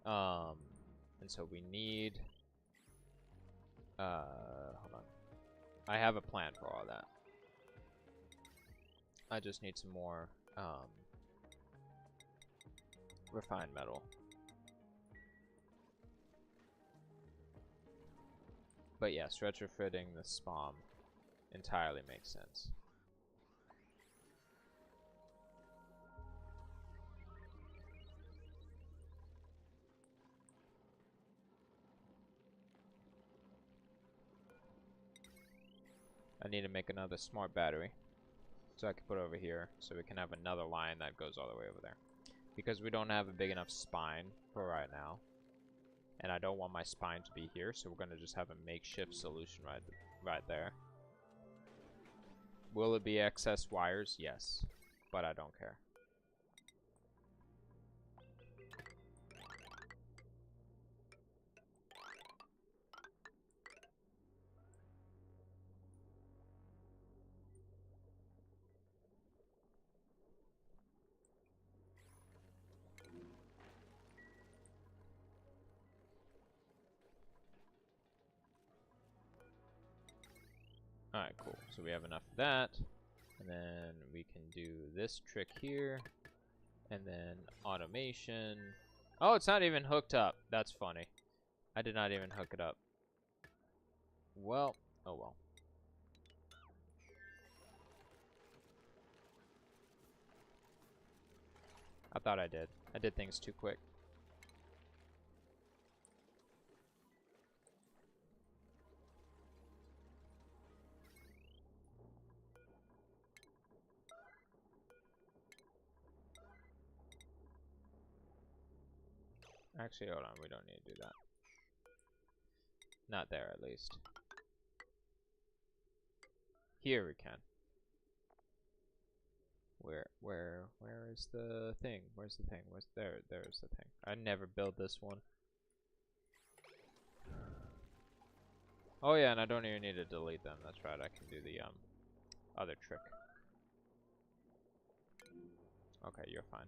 And so we need, hold on. I have a plan for all that. I just need some more refined metal. But yes, retrofitting the spawn entirely makes sense. I need to make another smart battery, so I can put it over here, so we can have another line that goes all the way over there. Because we don't have a big enough spine for right now, and I don't want my spine to be here, so we're gonna just have a makeshift solution right there. Will it be excess wires? Yes, but I don't care. Alright, cool. So we have enough of that. And then we can do this trick here. And then automation. Oh, it's not even hooked up. That's funny. I did not even hook it up. Well, oh well. I thought I did. I did things too quick. Actually, hold on. We don't need to do that. Not there, at least. Here we can. Where is the thing? Where's the thing? There's the thing. I never build this one. Oh yeah, and I don't even need to delete them. That's right, I can do the other trick. Okay, you're fine.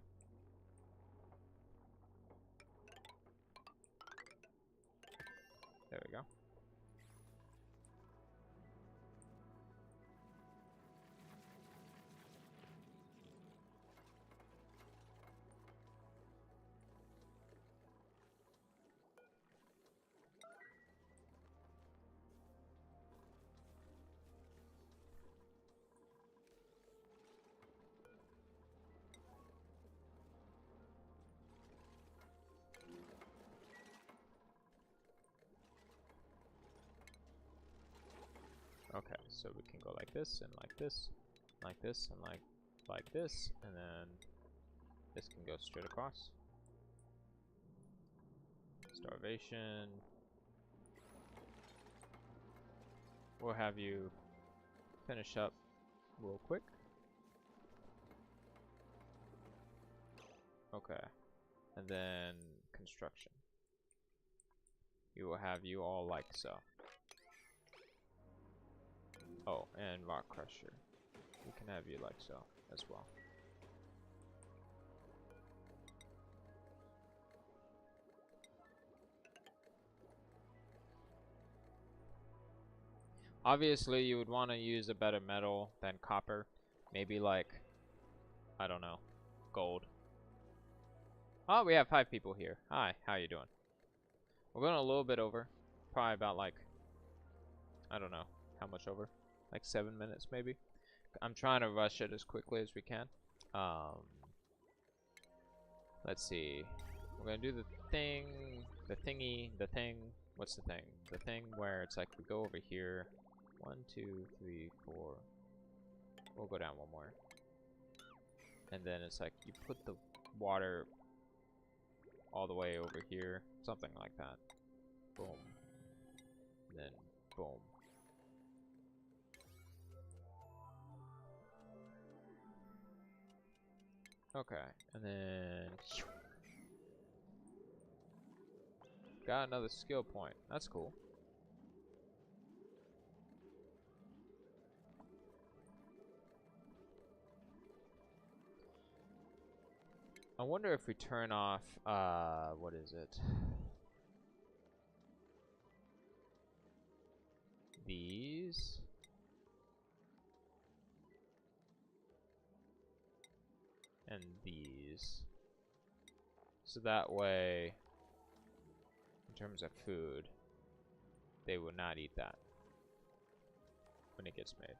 There we go. Okay, so we can go like this and like this, like this and like this, and then this can go straight across. Starvation. We'll have you finish up real quick. Okay, and then construction. We will have you all like so. Oh, and rock crusher. We can have you like so as well. Obviously, you would want to use a better metal than copper. Maybe like, I don't know, gold. Oh, we have 5 people here. Hi, how you doing? We're going a little bit over. Probably about like, I don't know, how much over? Like 7 minutes maybe. I'm trying to rush it as quickly as we can. Let's see. We're gonna do the thing, the thingy, the thing. What's the thing? The thing where it's like we go over here. 1, 2, 3, 4. We'll go down one more. And then it's like you put the water all the way over here. Something like that. Boom. And then boom. Okay, and then got another skill point. That's cool. I wonder if we turn off what is it? These. And these. So that way, in terms of food, they will not eat that when it gets made.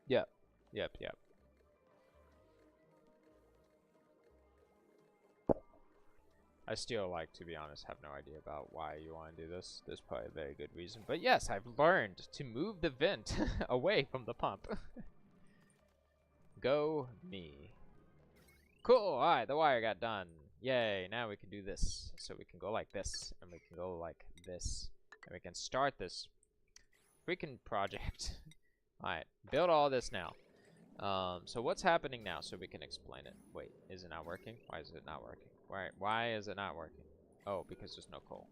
Yep. Yep. I still, like, to be honest, have no idea about why you want to do this. There's probably a very good reason. But yes, I've learned to move the vent away from the pump. Go me. Cool, alright, the wire got done. Yay, now we can do this. So we can go like this, and we can go like this. And we can start this freaking project. Alright, build all this now. So what's happening now so we can explain it? Wait, is it not working? Why is it not working? Why is it not working? Oh, because there's no coal.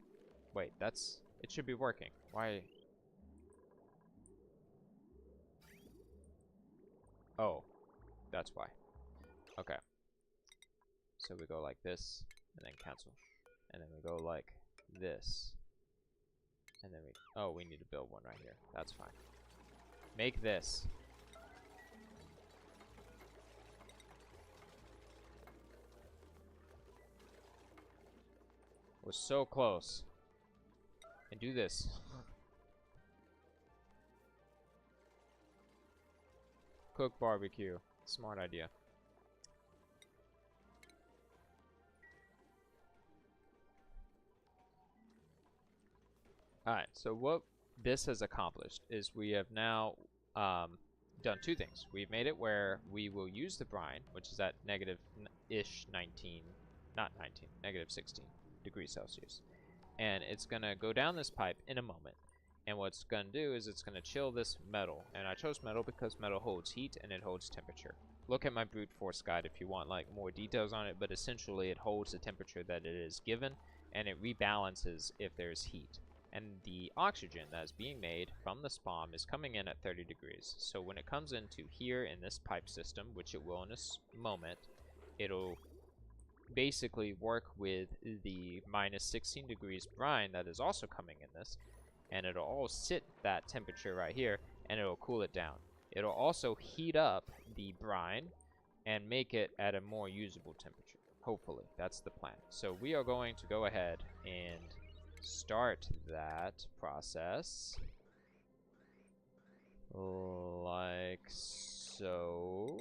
Wait, it should be working. Why? Oh, that's why. Okay. So we go like this, and then cancel. And then we go like this. And then oh, we need to build one right here. That's fine. Make this. We're so close. And do this. Cook barbecue. Smart idea. Alright, so what this has accomplished is we have now done two things. We've made it where we will use the brine, which is at negative-ish 19, not 19, negative 16 degrees Celsius. And it's going to go down this pipe in a moment. And what it's going to do is it's going to chill this metal. And I chose metal because metal holds heat and it holds temperature. Look at my brute force guide if you want like more details on it, but essentially it holds the temperature that it is given and it rebalances if there's heat. And the oxygen that is being made from the spawn is coming in at 30 degrees. So when it comes into here in this pipe system, which it will in a moment, it'll basically work with the minus 16 degrees brine that is also coming in this, and it'll all sit that temperature right here, and it'll cool it down. It'll also heat up the brine and make it at a more usable temperature. Hopefully, that's the plan. So we are going to go ahead and start that process like so.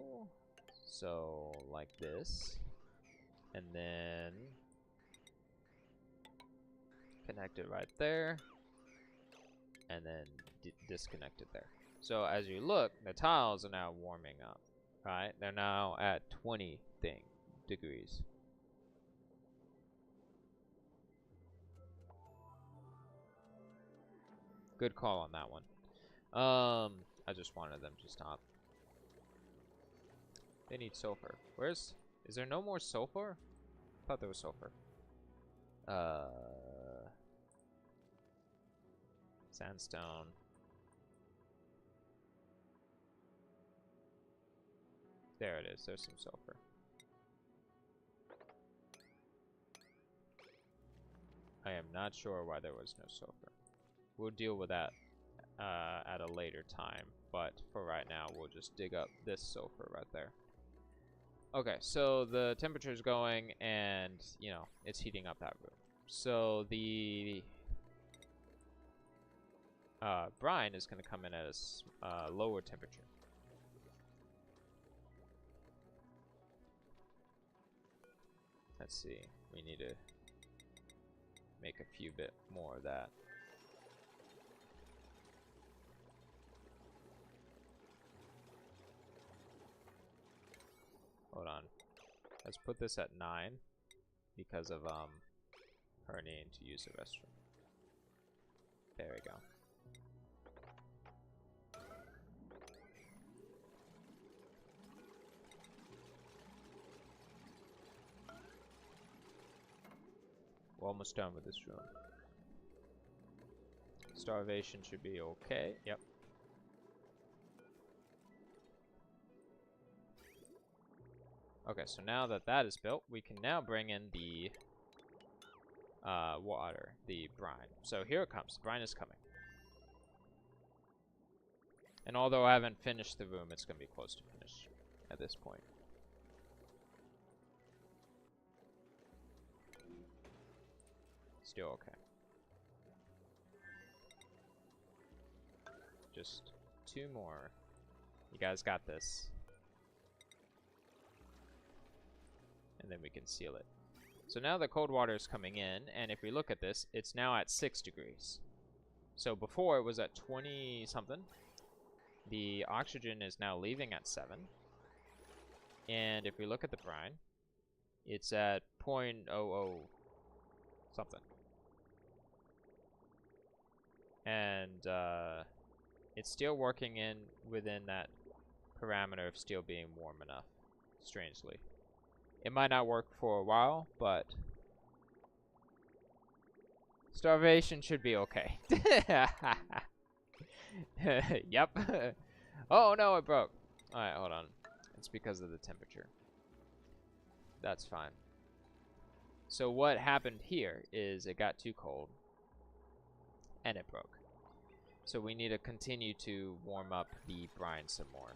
So like this. And then connect it right there. And then disconnect it there. So as you look, the tiles are now warming up, right? They're now at 20 degrees. Good call on that one. I just wanted them to stop. They need sulfur. Is there no more sulfur? I thought there was sulfur. Sandstone. There it is. There's some sulfur. I am not sure why there was no sulfur. We'll deal with that at a later time, but for right now, we'll just dig up this sulfur right there. Okay, so the temperature's going, and, you know, it's heating up that room. So the brine is going to come in at a lower temperature. Let's see. We need to make a few bit more of that. Hold on. Let's put this at 9 because of her needing to use the restroom. There we go. We're almost done with this room. Starvation should be okay. Yep. Okay, so now that that is built, we can now bring in the water, the brine. So here it comes. The brine is coming. And although I haven't finished the room, it's going to be close to finish at this point. Still okay. Just 2 more. You guys got this. And then we can seal it. So now the cold water is coming in, and if we look at this, it's now at 6 degrees. So before it was at 20 something. The oxygen is now leaving at 7. And if we look at the brine, it's at 0.00 something. And it's still working within that parameter of still being warm enough, strangely. It might not work for a while, but starvation should be okay. Yep. Oh no, it broke. Alright, hold on. It's because of the temperature. That's fine. So what happened here is it got too cold and it broke. So we need to continue to warm up the brine some more.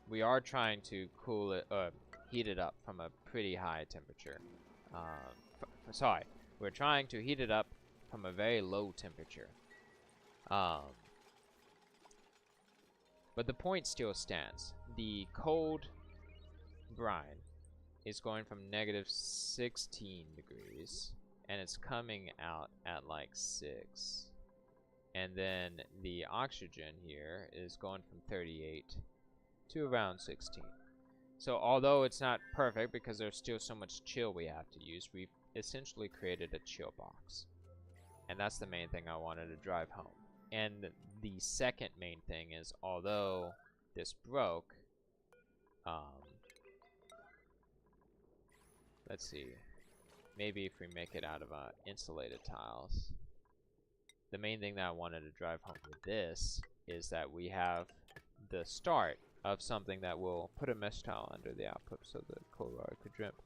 We are trying to cool it, heat it up from a pretty high temperature. Sorry, we're trying to heat it up from a very low temperature. But the point still stands. The cold brine is going from negative 16 degrees, and it's coming out at like 6. And then the oxygen here is going from 38 to around 16. So although it's not perfect because there's still so much chill we have to use, we've essentially created a chill box. And that's the main thing I wanted to drive home. And the second main thing is, although this broke, let's see, maybe if we make it out of insulated tiles. The main thing that I wanted to drive home with this is that we have the start of something that will put a mesh tile under the output so the cold water could drip.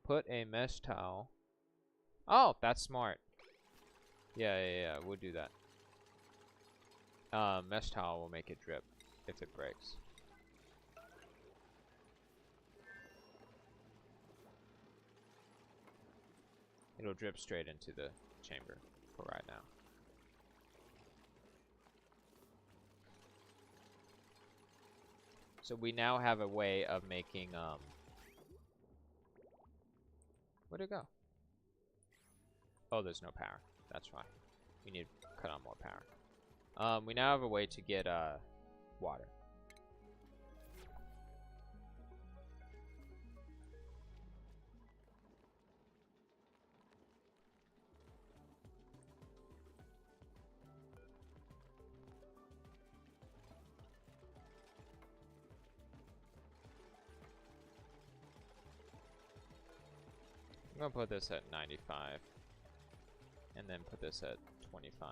Put a mesh tile. Oh, that's smart. Yeah, we'll do that. Mesh towel will make it drip if it breaks. It'll drip straight into the chamber for right now. So we now have a way of making, where'd it go? Oh, there's no power. That's fine. We need to cut on more power. We now have a way to get water. I'm gonna put this at 95. And then put this at 25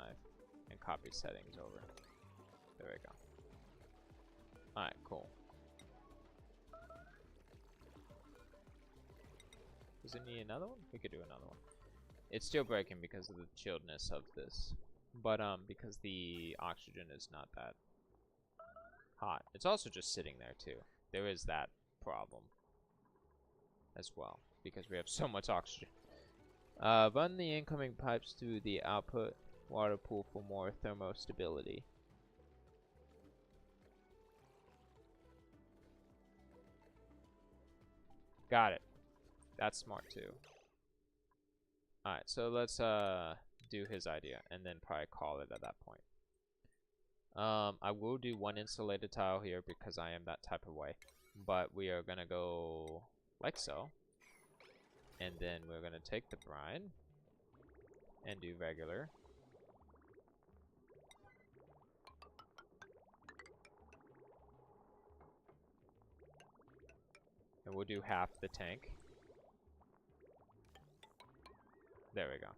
and copy settings over. There we go. Alright, cool. Does it need another one? We could do another one. It's still breaking because of the chilledness of this. But because the oxygen is not that hot. It's also just sitting there too. There is that problem as well, because we have so much oxygen. Run the incoming pipes through the output water pool for more thermostability. Got it. That's smart too. Alright, so let's do his idea and then probably call it at that point. I will do one insulated tile here because I am that type of way. But we are gonna go like so. And then we're gonna take the brine and do regular. And we'll do half the tank. There we go.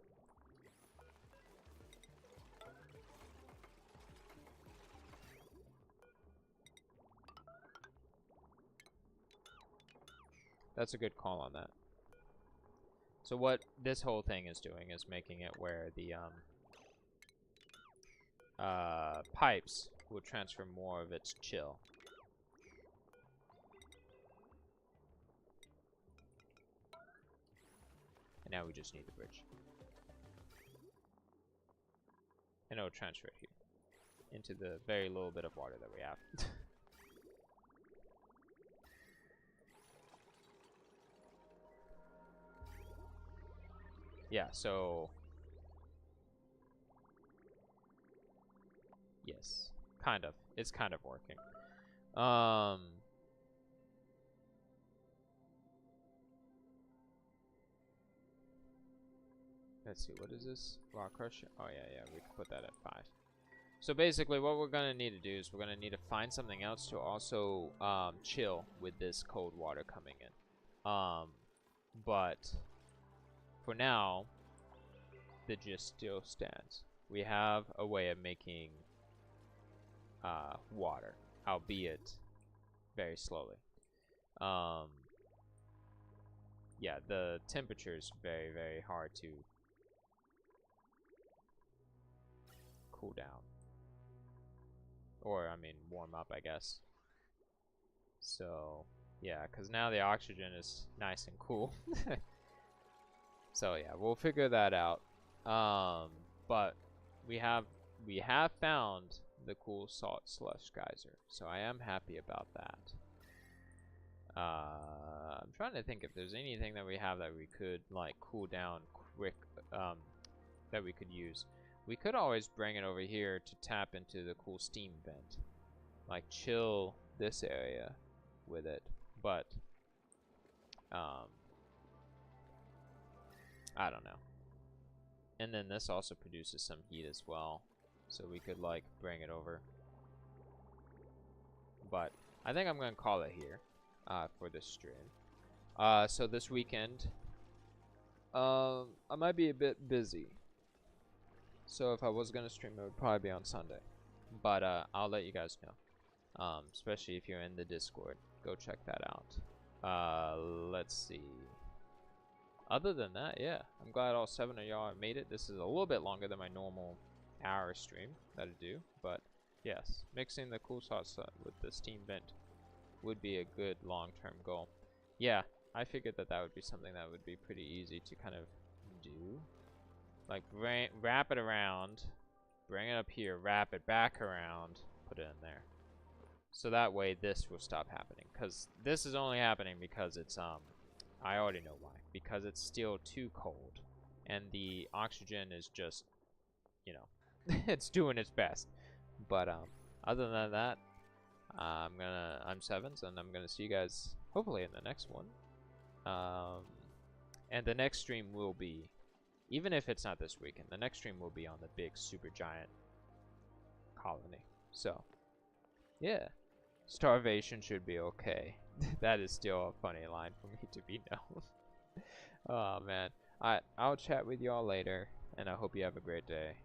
That's a good call on that. So what this whole thing is doing is making it where the pipes will transfer more of its chill. And now we just need the bridge. And it'll transfer it here into the very little bit of water that we have. Yeah, so yes, kind of. It's kind of working. Let's see, what is this? Rock crusher? Oh yeah, we can put that at 5. So basically what we're gonna need to do is we're gonna need to find something else to also chill with this cold water coming in. But for now, the gist still stands. We have a way of making water, albeit very slowly. yeah, the temperature is very, very hard to cool down. Or, I mean, warm up, I guess. So, yeah, because now the oxygen is nice and cool. So, yeah, we'll figure that out. But we have found the cool salt slush geyser, so I am happy about that. I'm trying to think if there's anything that we have that we could like cool down quick, that we could use. We could always bring it over here to tap into the cool steam vent, like chill this area with it, but I don't know. And then this also produces some heat as well, so we could like bring it over. But I think I'm gonna call it here for this stream. So this weekend, I might be a bit busy. So if I was gonna stream, it would probably be on Sunday. But I'll let you guys know. Especially if you're in the Discord, go check that out. Let's see. Other than that, yeah, I'm glad all 7 of y'all made it. This is a little bit longer than my normal hour stream that I do, but yes, mixing the cool sauce with the steam vent would be a good long-term goal. Yeah, I figured that that would be something that would be pretty easy to kind of do. Like, wrap it around, bring it up here, wrap it back around, put it in there. So that way this will stop happening, because this is only happening because it's, I already know why. Because it's still too cold, and the oxygen is just, you know, it's doing its best. But other than that, I'm Sevens, and I'm gonna see you guys hopefully in the next one. And the next stream will be, even if it's not this weekend, the next stream will be on the big super giant colony. So yeah, starvation should be okay. That is still a funny line for me to be known. Oh man. I'll chat with y'all later, and I hope you have a great day.